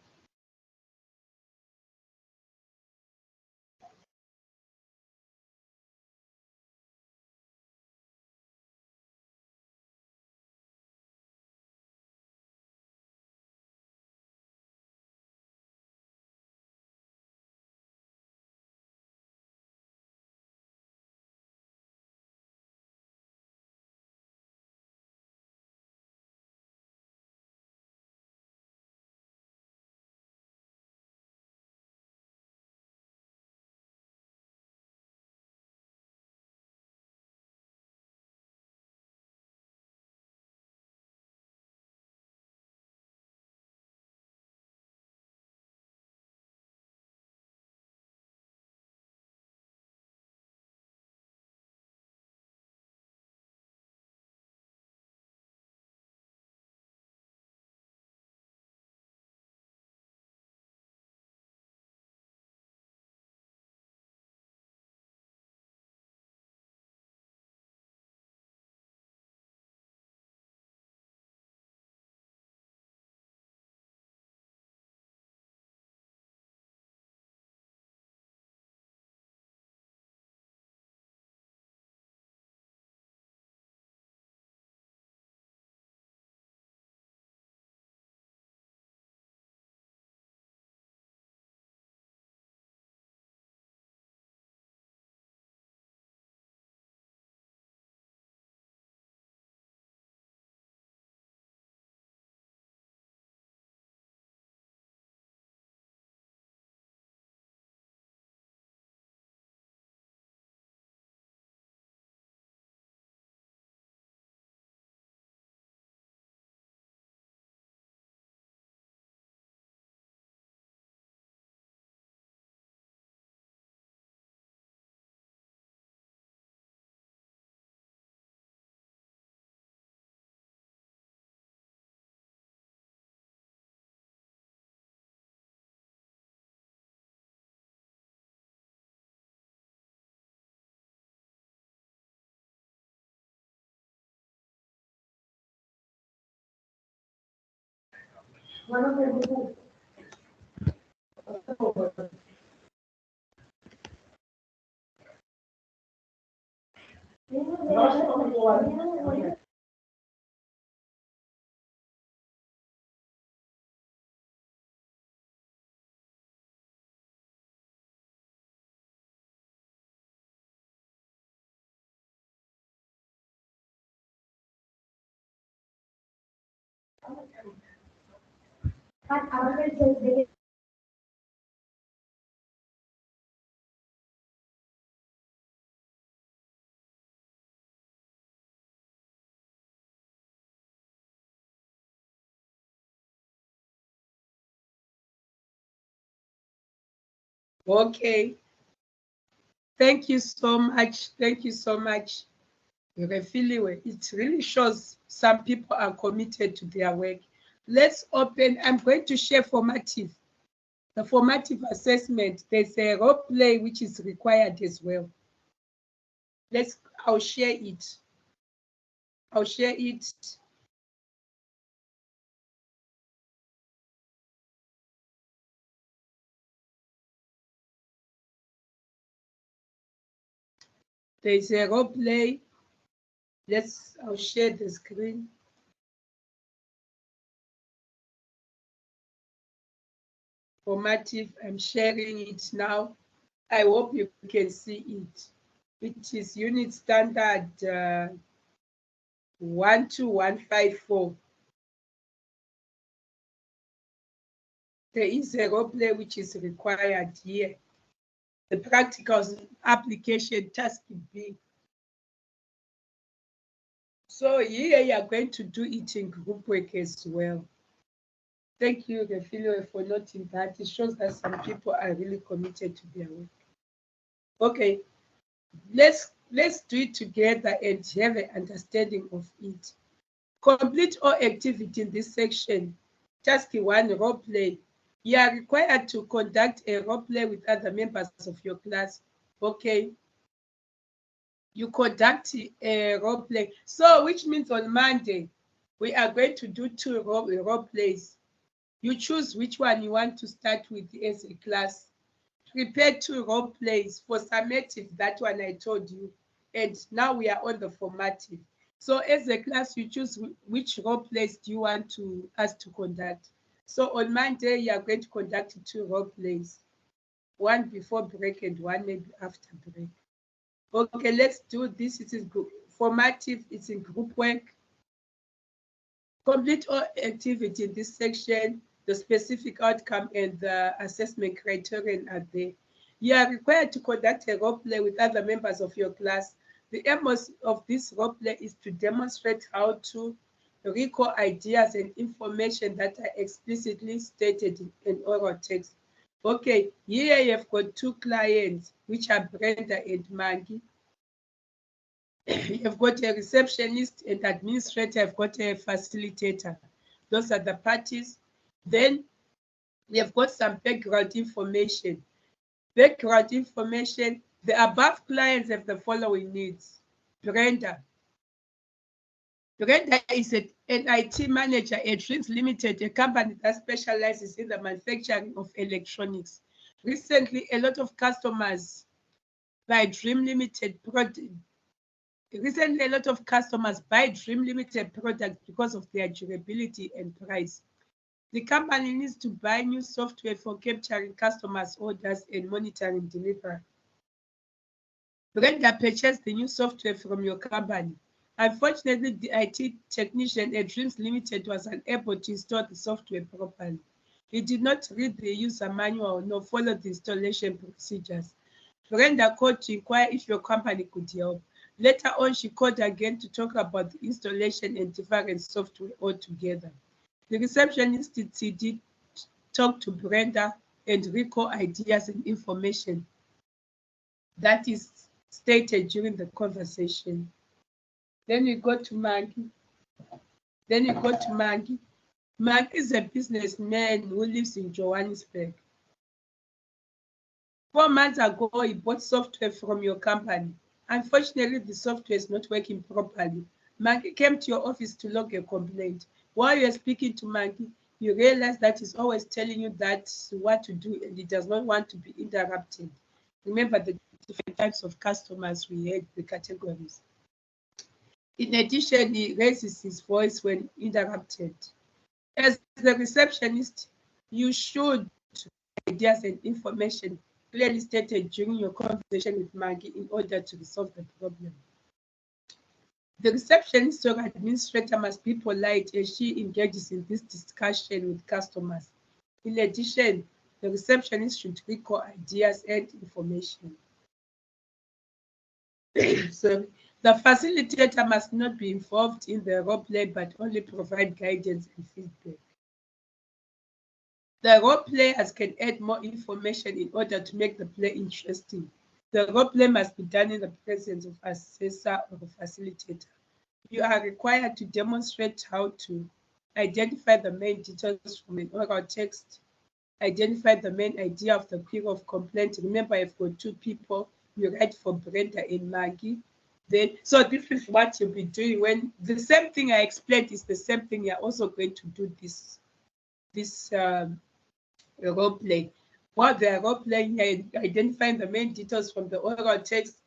Okay. Thank you so much. Thank you so much, Refilliwe. It really shows some people are committed to their work. Let's open. I'm going to share formative. The formative assessment. There's a role play which is required as well. I'll share it. I'll share it. There's a role play. I'll share the screen. Formative, I'm sharing it now. I hope you can see it. It is unit standard 12154. There is a role play which is required here. The practical application task B. So here you are going to do it in group work as well. Thank you, Refilio, for noting that. It shows that some people are really committed to their work. Okay, let's do it together and have an understanding of it. Complete all activity in this section. Task 1, role play. You are required to conduct a role play with other members of your class. Okay. You conduct a role play. So which means on Monday, we are going to do 2 role plays. You choose which one you want to start with as a class. Prepare 2 role plays for summative, that one I told you. And now we are on the formative. So as a class, you choose which role plays do you want us to conduct. So on Monday, you are going to conduct 2 role plays. One before break and one maybe after break. Okay, let's do this. It is group formative, it's in group work. Complete all activity in this section. The specific outcome and the assessment criterion are there. You are required to conduct a role play with other members of your class. The aim of this role play is to demonstrate how to recall ideas and information that are explicitly stated in oral text. Okay, here you have got 2 clients, which are Brenda and Maggie. You've got a receptionist and administrator, you've got a facilitator. Those are the parties. Then we have got some background information. Background information, the above clients have the following needs. Brenda. Brenda is an IT manager at Dreams Limited, a company that specializes in the manufacturing of electronics. Recently, a lot of customers buy Dream Limited products buy Dream Limited products because of their durability and price. The company needs to buy new software for capturing customers' orders and monitoring delivery. Brenda purchased the new software from your company. Unfortunately, the IT technician at Dreams Limited was unable to install the software properly. He did not read the user manual nor follow the installation procedures. Brenda called to inquire if your company could help. Later on, she called again to talk about the installation and different software altogether. The receptionist did talk to Brenda and recall ideas and information that is stated during the conversation. Then we go to Maggie. Maggie is a businessman who lives in Johannesburg. 4 months ago, he bought software from your company. Unfortunately, the software is not working properly. Maggie came to your office to log a complaint. While you're speaking to Maggie, you realize that he's always telling you that's what to do and he does not want to be interrupted. Remember the different types of customers we had, the categories. In addition, he raises his voice when interrupted. As the receptionist, you should ideas and information clearly stated during your conversation with Maggie in order to resolve the problem. The receptionist or administrator must be polite as she engages in this discussion with customers. In addition, the receptionist should recall ideas and information. So the facilitator must not be involved in the role play but only provide guidance and feedback. The role players can add more information in order to make the play interesting. The role play must be done in the presence of assessor or facilitator. You are required to demonstrate how to identify the main details from an oral text, identify the main idea of the query of complaint. Remember, I've got 2 people. You write for Brenda and Maggie. So this is what you'll be doing when the same thing I explained is the same thing you're also going to do this role play. While they are role playing, identifying the main details from the oral text,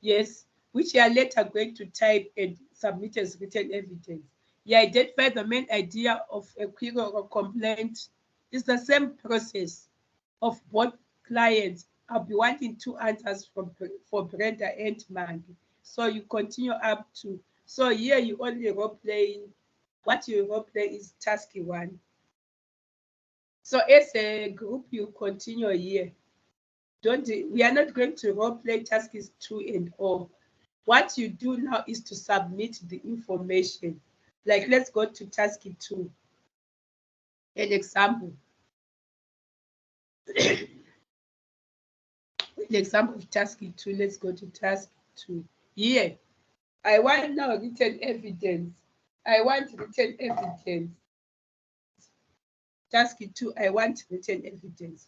yes, which you are later going to type and submit as written evidence. You identify the main idea of a query or complaint. It's the same process of both clients. I'll be wanting 2 answers for Brenda and Maggie. So you continue up to, so here you only role play, what you role play is task 1. So as a group, you continue here. We are not going to role play tasks 2 and all. What you do now is to submit the information. Like, let's go to task 2. An example. An example of task 2. Let's go to task 2. Here, I want now written evidence. I want written evidence. Task 2, I want written evidence.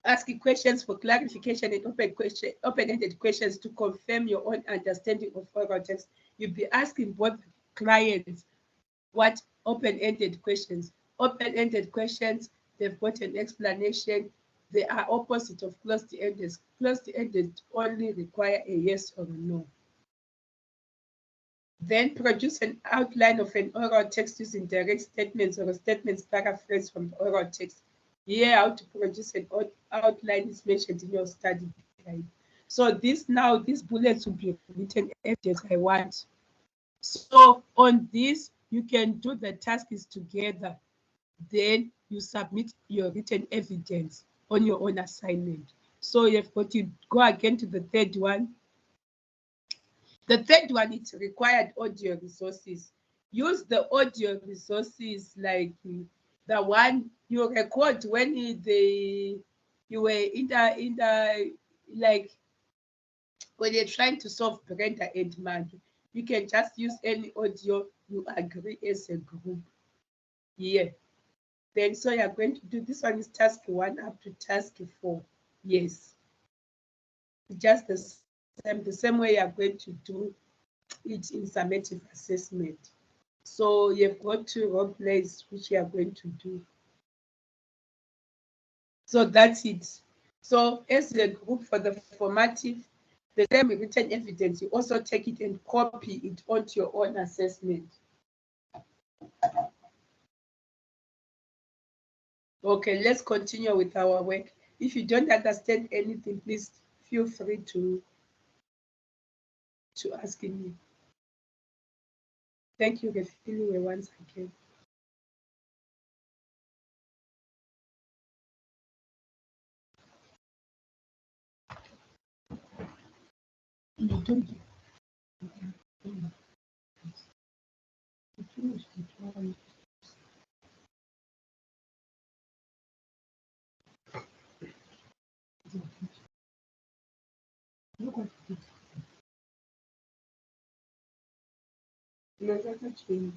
Asking questions for clarification and open-ended questions to confirm your own understanding of oral text. You'll be asking both clients what open-ended questions. Open-ended questions, they've got an explanation. They are opposite of closed-ended. Closed-ended only require a yes or a no. Then produce an outline of an oral text using direct statements or statements paraphrased from the oral text. Here, how to produce an outline is mentioned in your study guide. So these bullets will be written as I want. So on this, you can do the tasks together. Then you submit your written evidence on your own assignment. So you've got to go again to the third one. The third one is required audio resources. Use the audio resources like the one you record when you were in the like when you're trying to solve Brenda and Maggie. You can just use any audio you agree as a group. Yeah. Then so you're going to do this one is task 1 up to task 4. Yes. Just the same way you're going to do it in summative assessment. So you've got 2 role plays which you are going to do. So that's it. So as a group for the formative, the same written evidence, you also take it and copy it onto your own assessment. Okay, let's continue with our work. If you don't understand anything, please feel free to ask me. Thank you, Refilwe, once again. You don't. No, that's not true.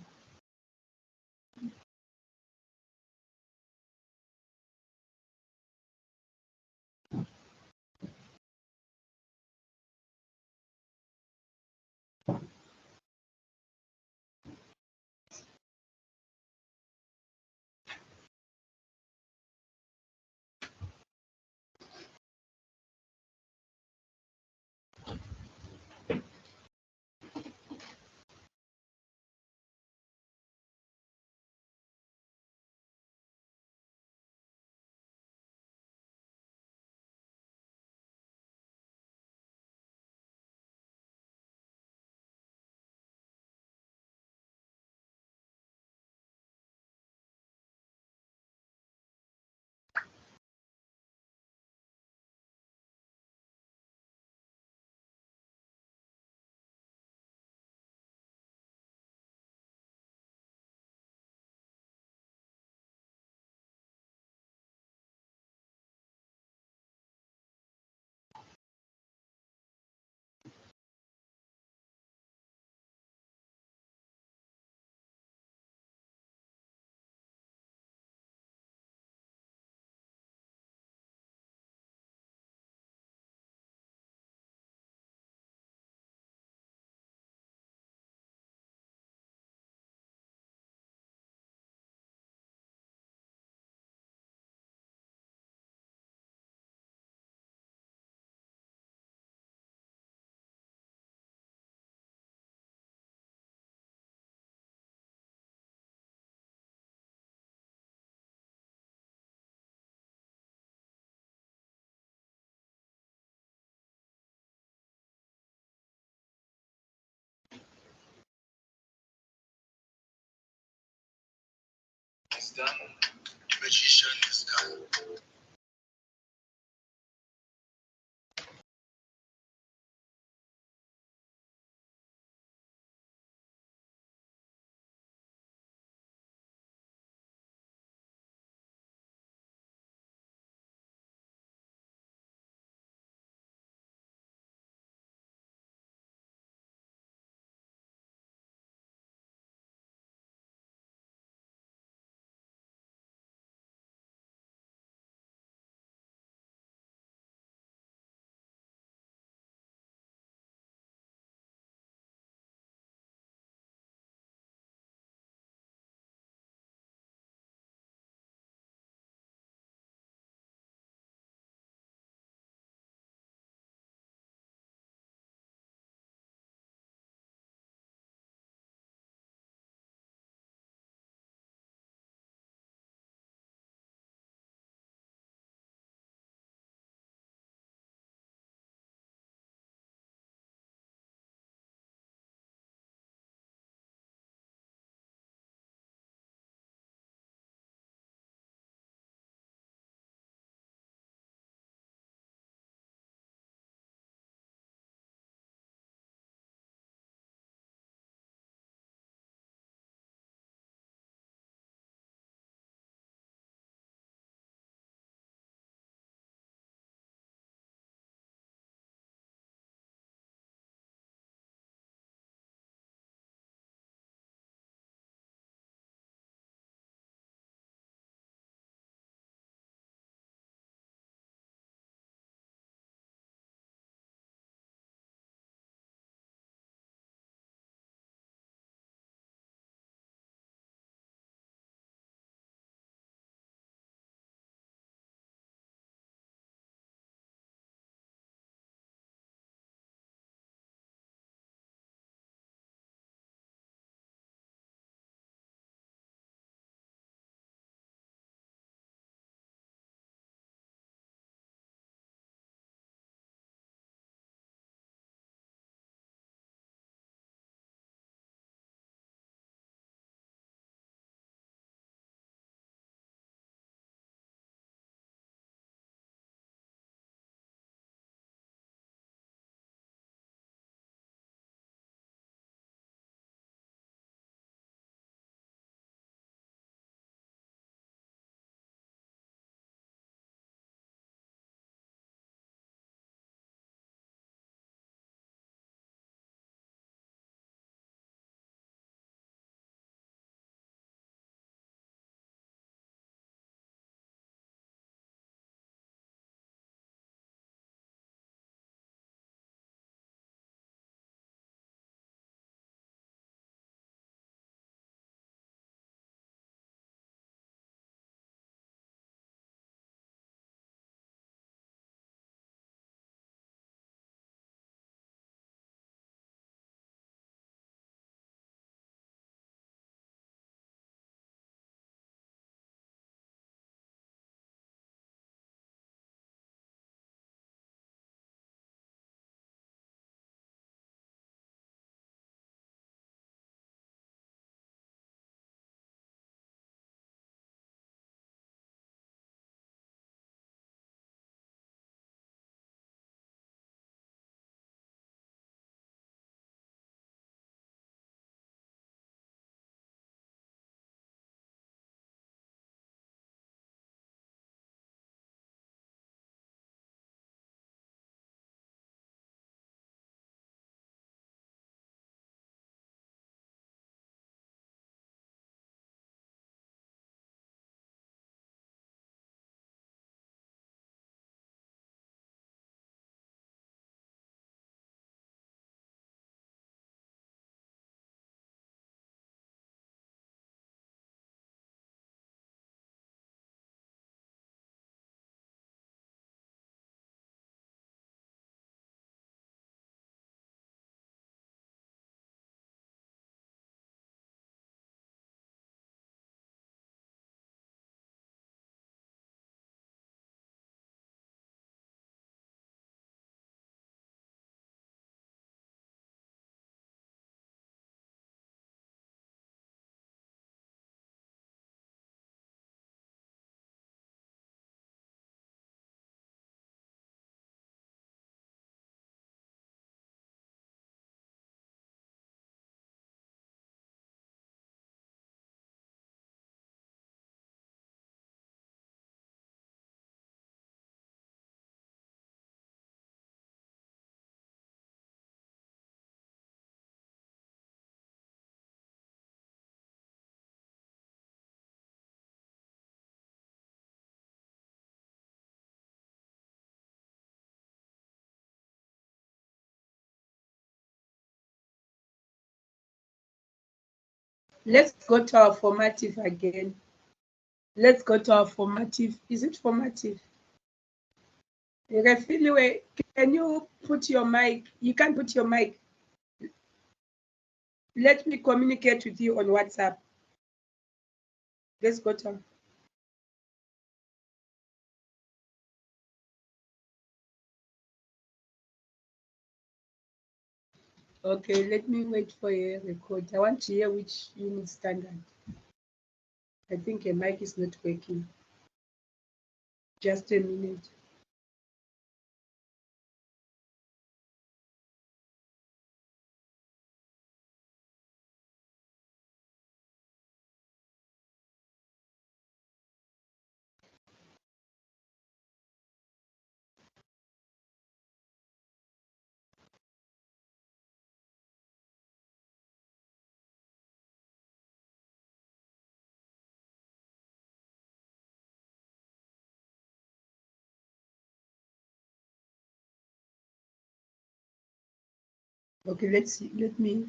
It's done. Magician is done. Let's go to our formative again. Let's go to our formative. Is it formative? Refiliwe, can you put your mic? You can put your mic. Let me communicate with you on WhatsApp. Let's go to. Okay, let me wait for a record. I want to hear which unit standard. I think a mic is not working. Just a minute. Okay, let's see. Let me.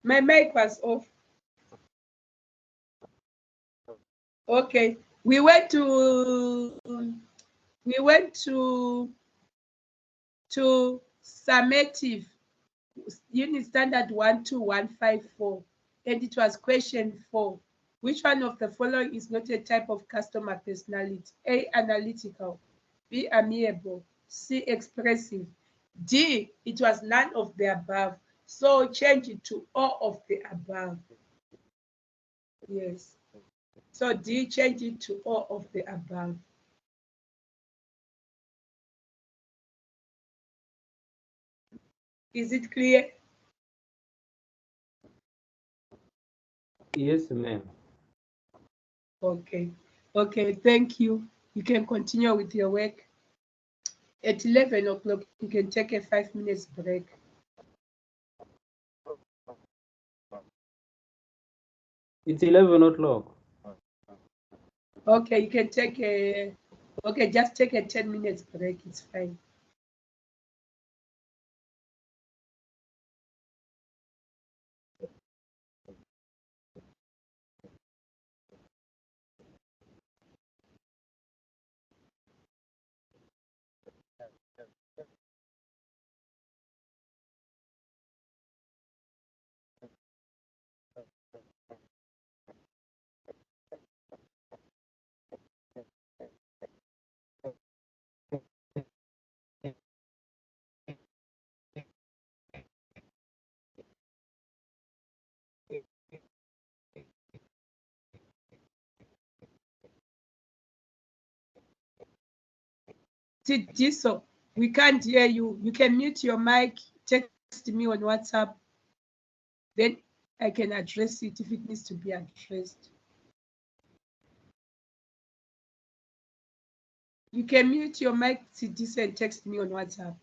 My mic was off. Okay. We went to summative unit standard 12154, and it was question 4. Which one of the following is not a type of customer personality? A, analytical, B, amiable, C, expressive, D, it was none of the above. So change it to all of the above. Yes. So D, change it to all of the above. Is it clear? Yes, ma'am. Okay. Okay, thank you. You can continue with your work. At 11 o'clock, you can take a 5 minutes break. It's 11 o'clock. Okay, you can take just take a 10 minutes break. It's fine. Tiso, we can't hear you. You can mute your mic, text me on WhatsApp. Then I can address it if it needs to be addressed. You can mute your mic, Tiso, and text me on WhatsApp.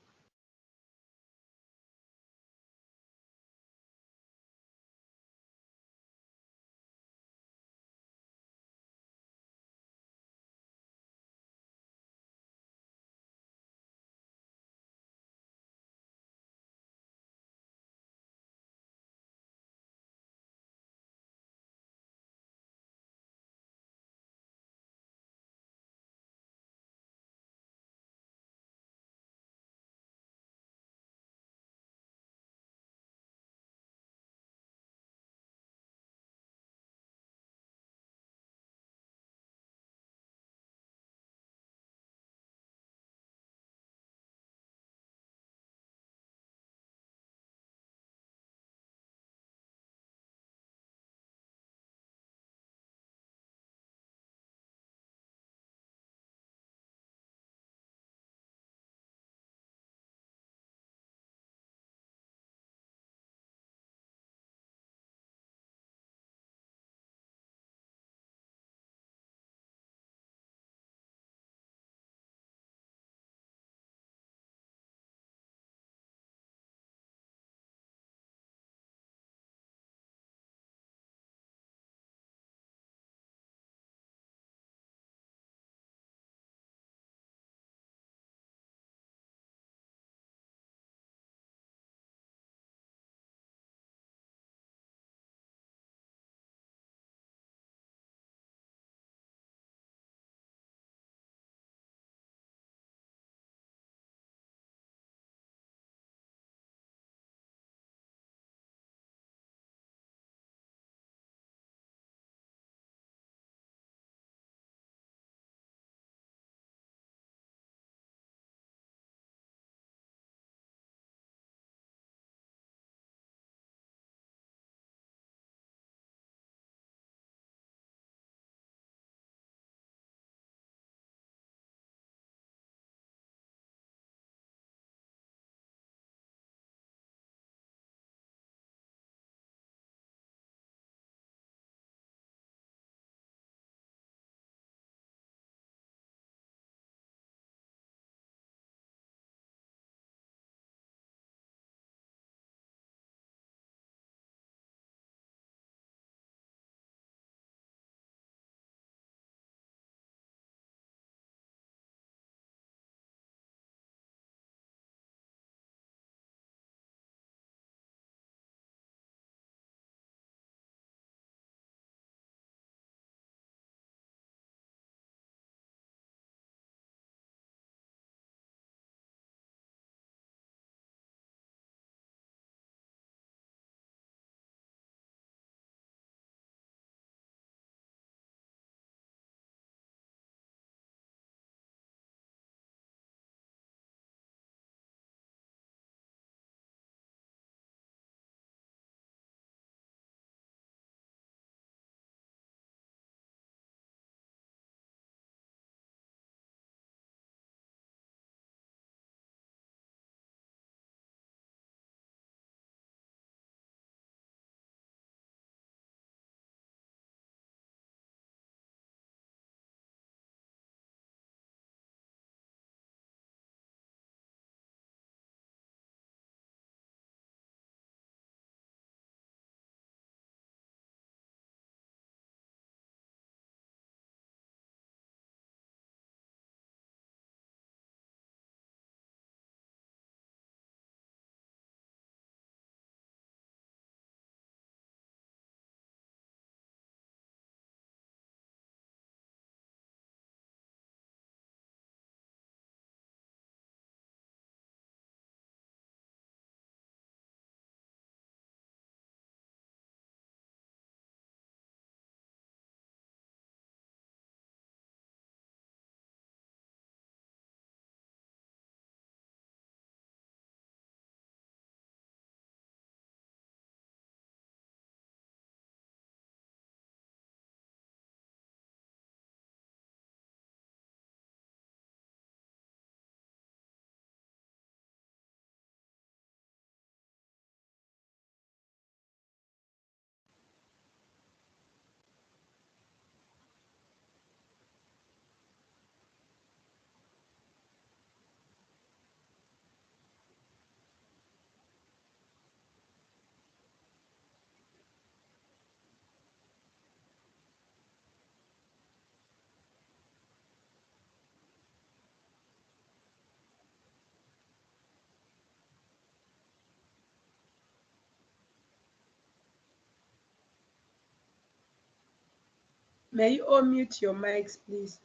May you all mute your mics, please?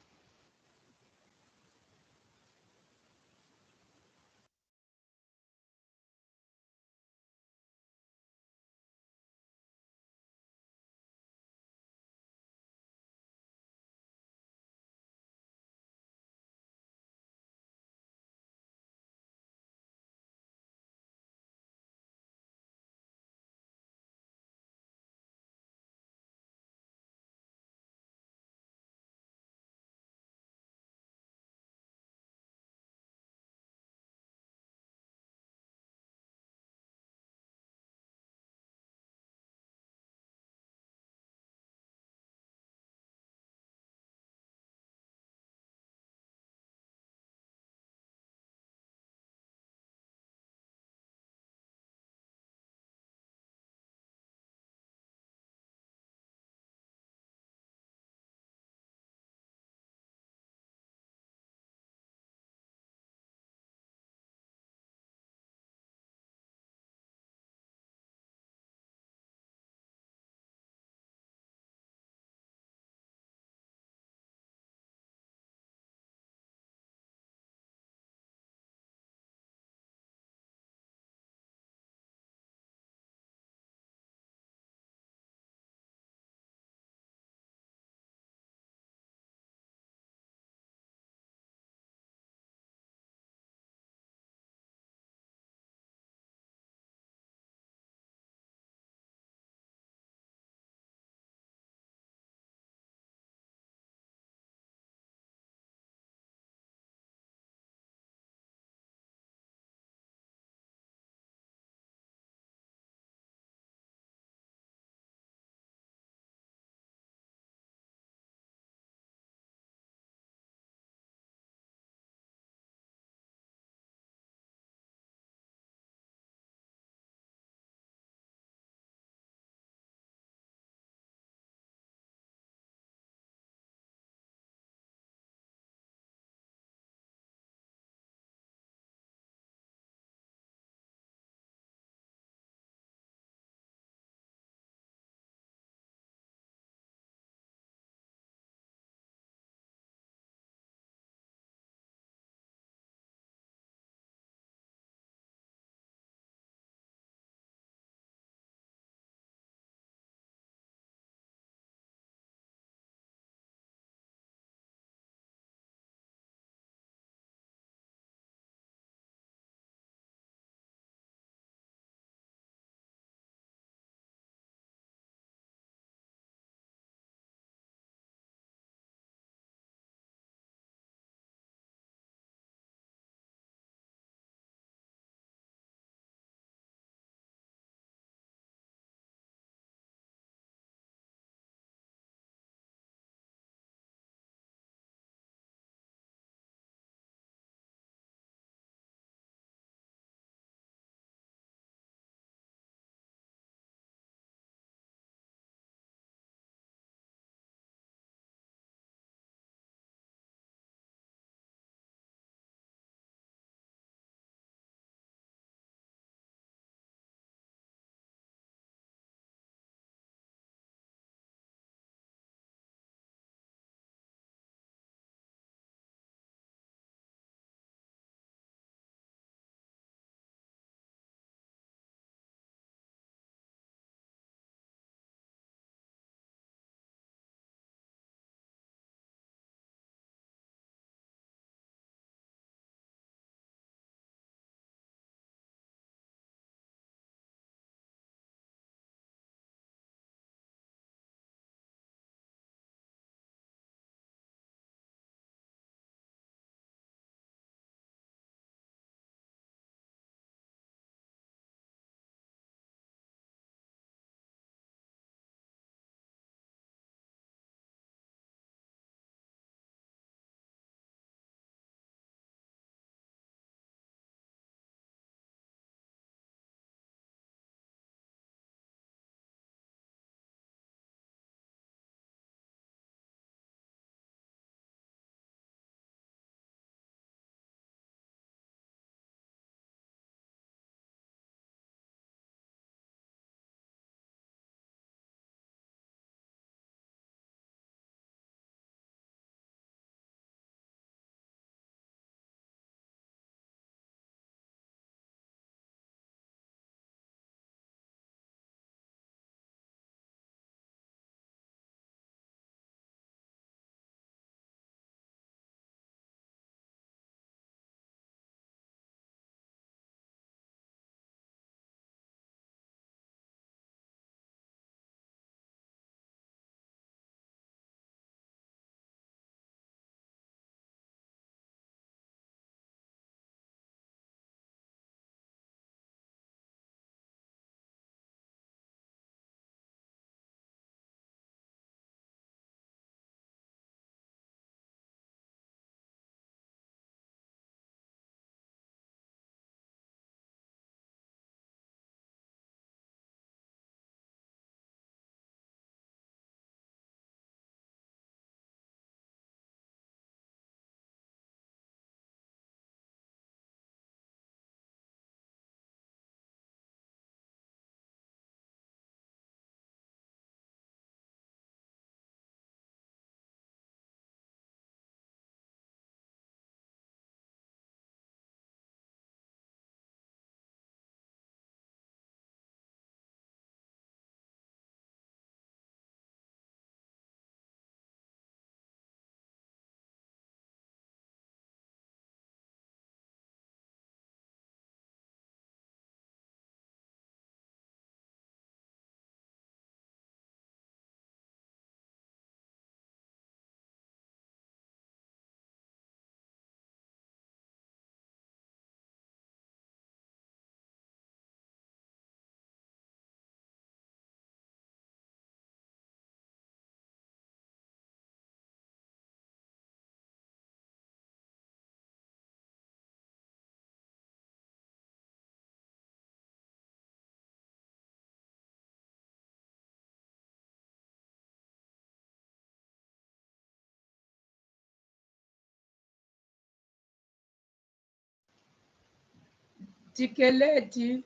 Tikeleti,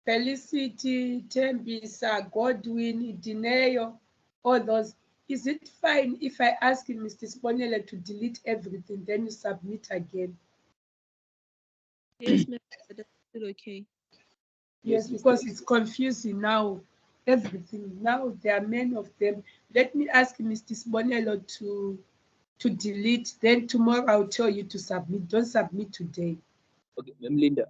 Felicity, Tembisa, Godwin, Dineo, all those. Is it fine if I ask Mr. Sponele to delete everything, then you submit again? Yes, ma'am. That's still okay. Yes, because it's confusing now. Everything now, there are many of them. Let me ask Mr. Sponelo to delete. Then tomorrow I'll tell you to submit. Don't submit today. Okay, Ma'am Linda.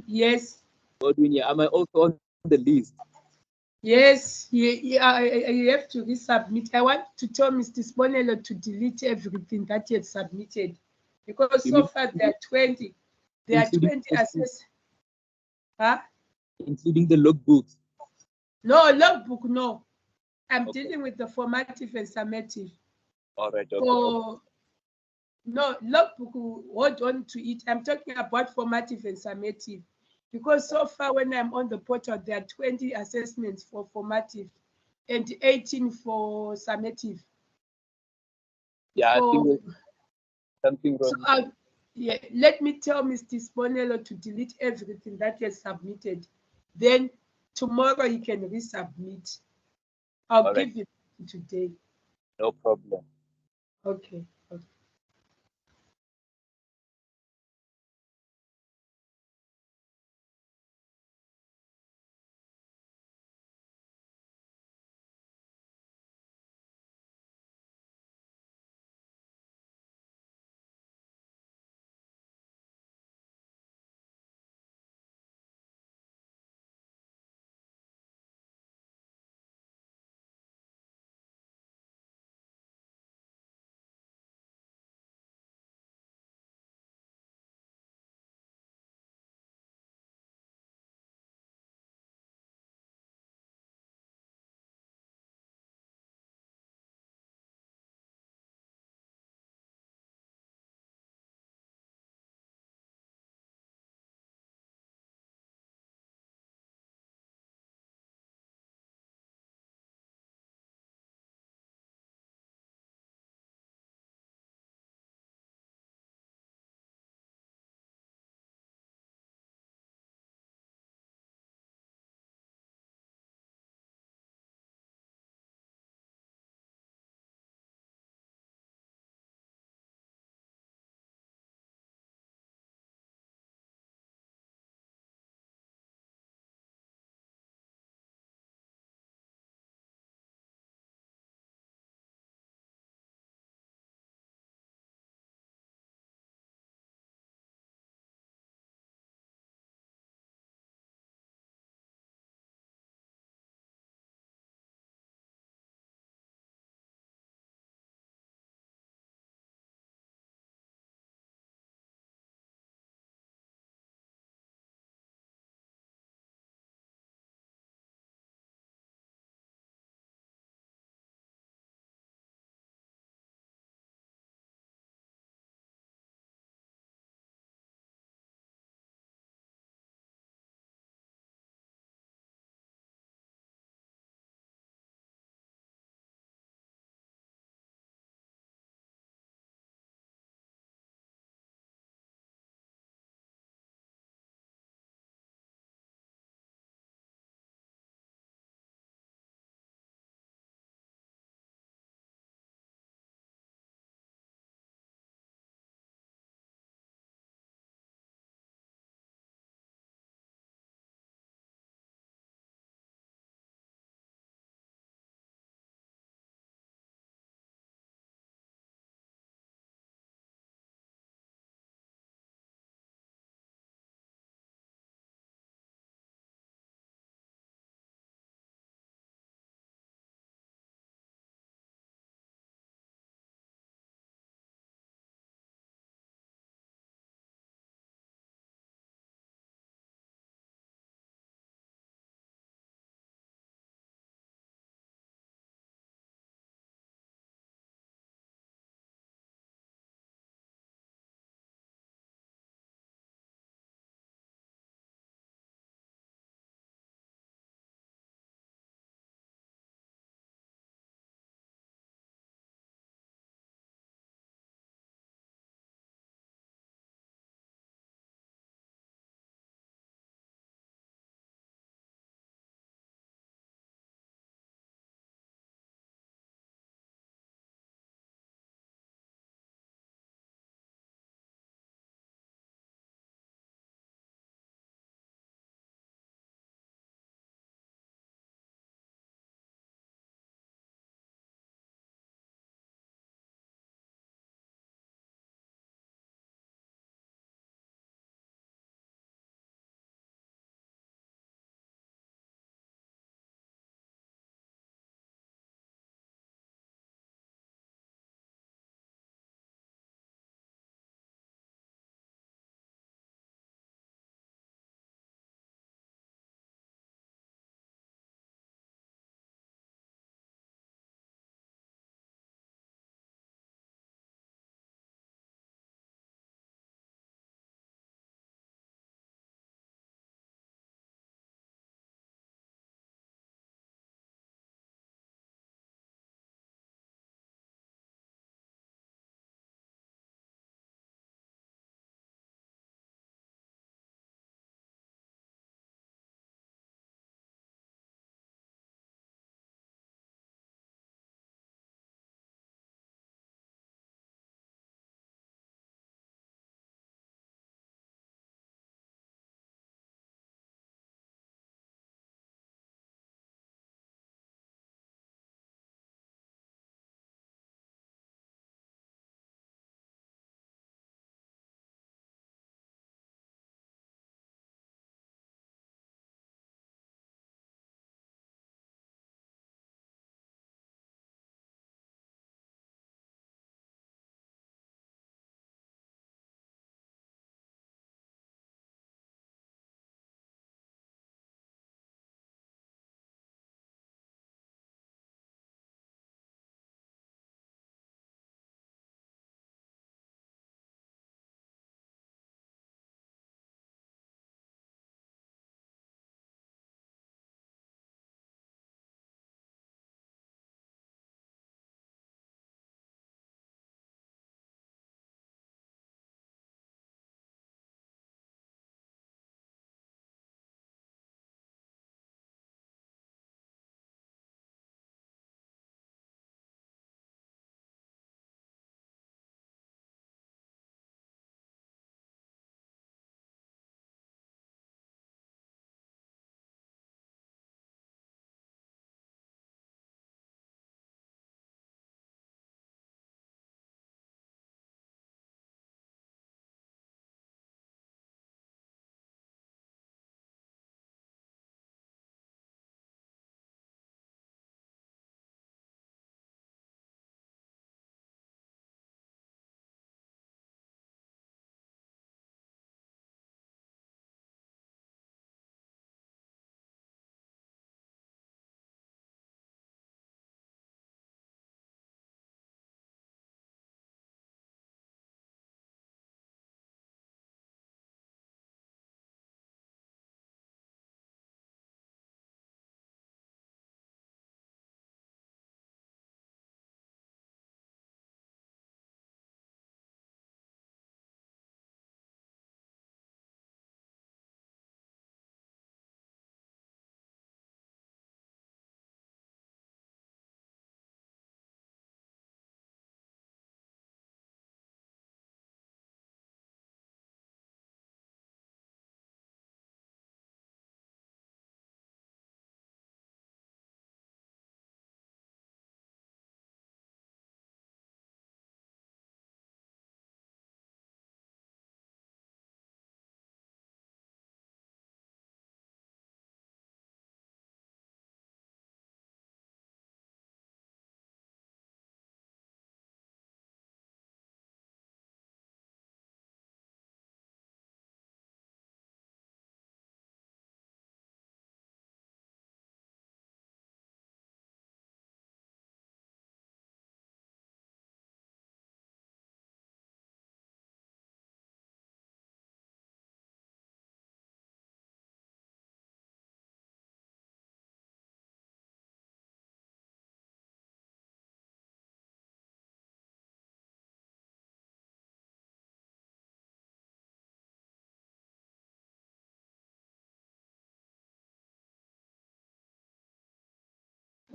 Yes. Godwin, am I also on the list? Yes, you have to resubmit. I want to tell Mr. Sponelo to delete everything that he had submitted because You so mean far there are 20. There are including 20 assess. Huh? including the logbooks? No, logbook, no. I'm Okay. dealing with the formative and summative. All right. Okay. For no, logbook, hold on to it. I'm talking about formative and summative. Because so far when I'm on the portal, there are 20 assessments for formative and 18 for summative. Yeah, I think So, there's something so wrong. yeah, let me tell Mr. Sponello to delete everything that is submitted. Then tomorrow he can resubmit. I'll All right. give you today. No problem. Okay.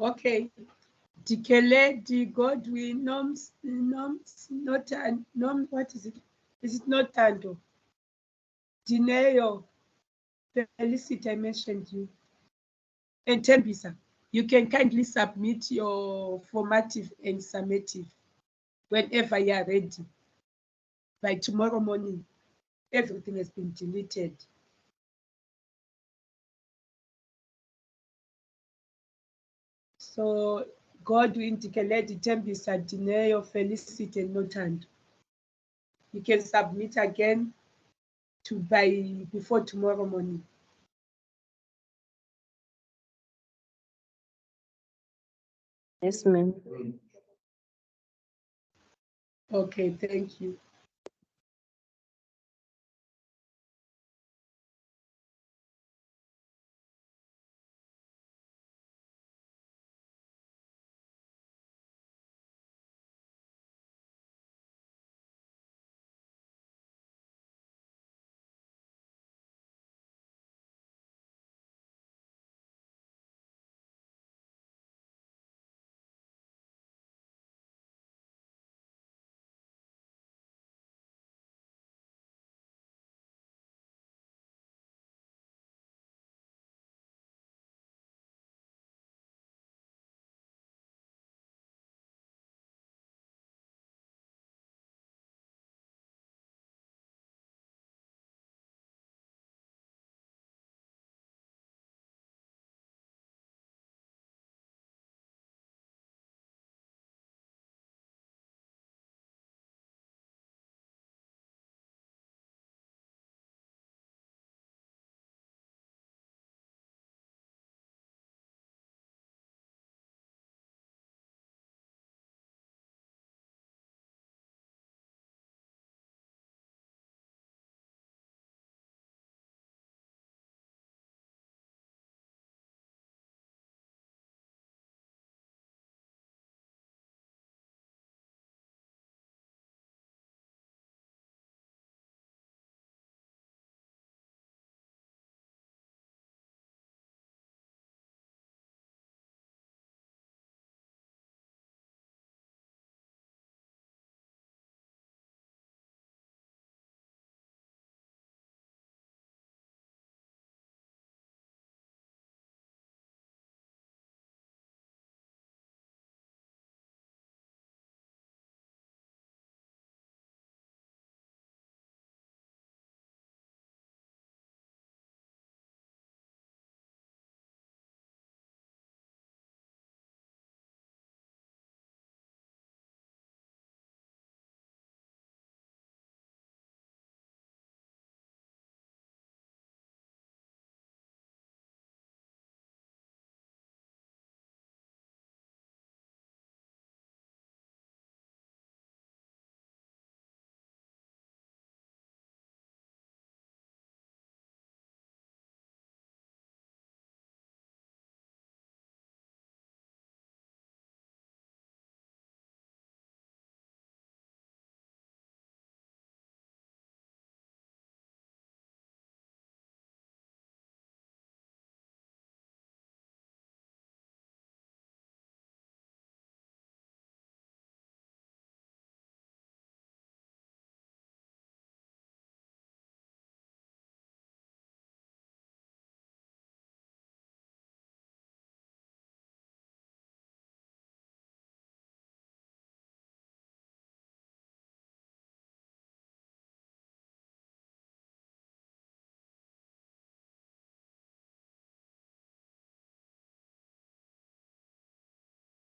Okay. Dikeledi, Godwin, Noms, not Nom, what is it? Is it not Tando? Dineo, Felicity, I mentioned you. And Tembisa, you can kindly submit your formative and summative whenever you are ready. By tomorrow morning, everything has been deleted. So Godwin, Dikeledi, Tembisa, Dineo, Felicity, and Notando. You can submit again before tomorrow morning. Yes, ma'am. Okay, thank you.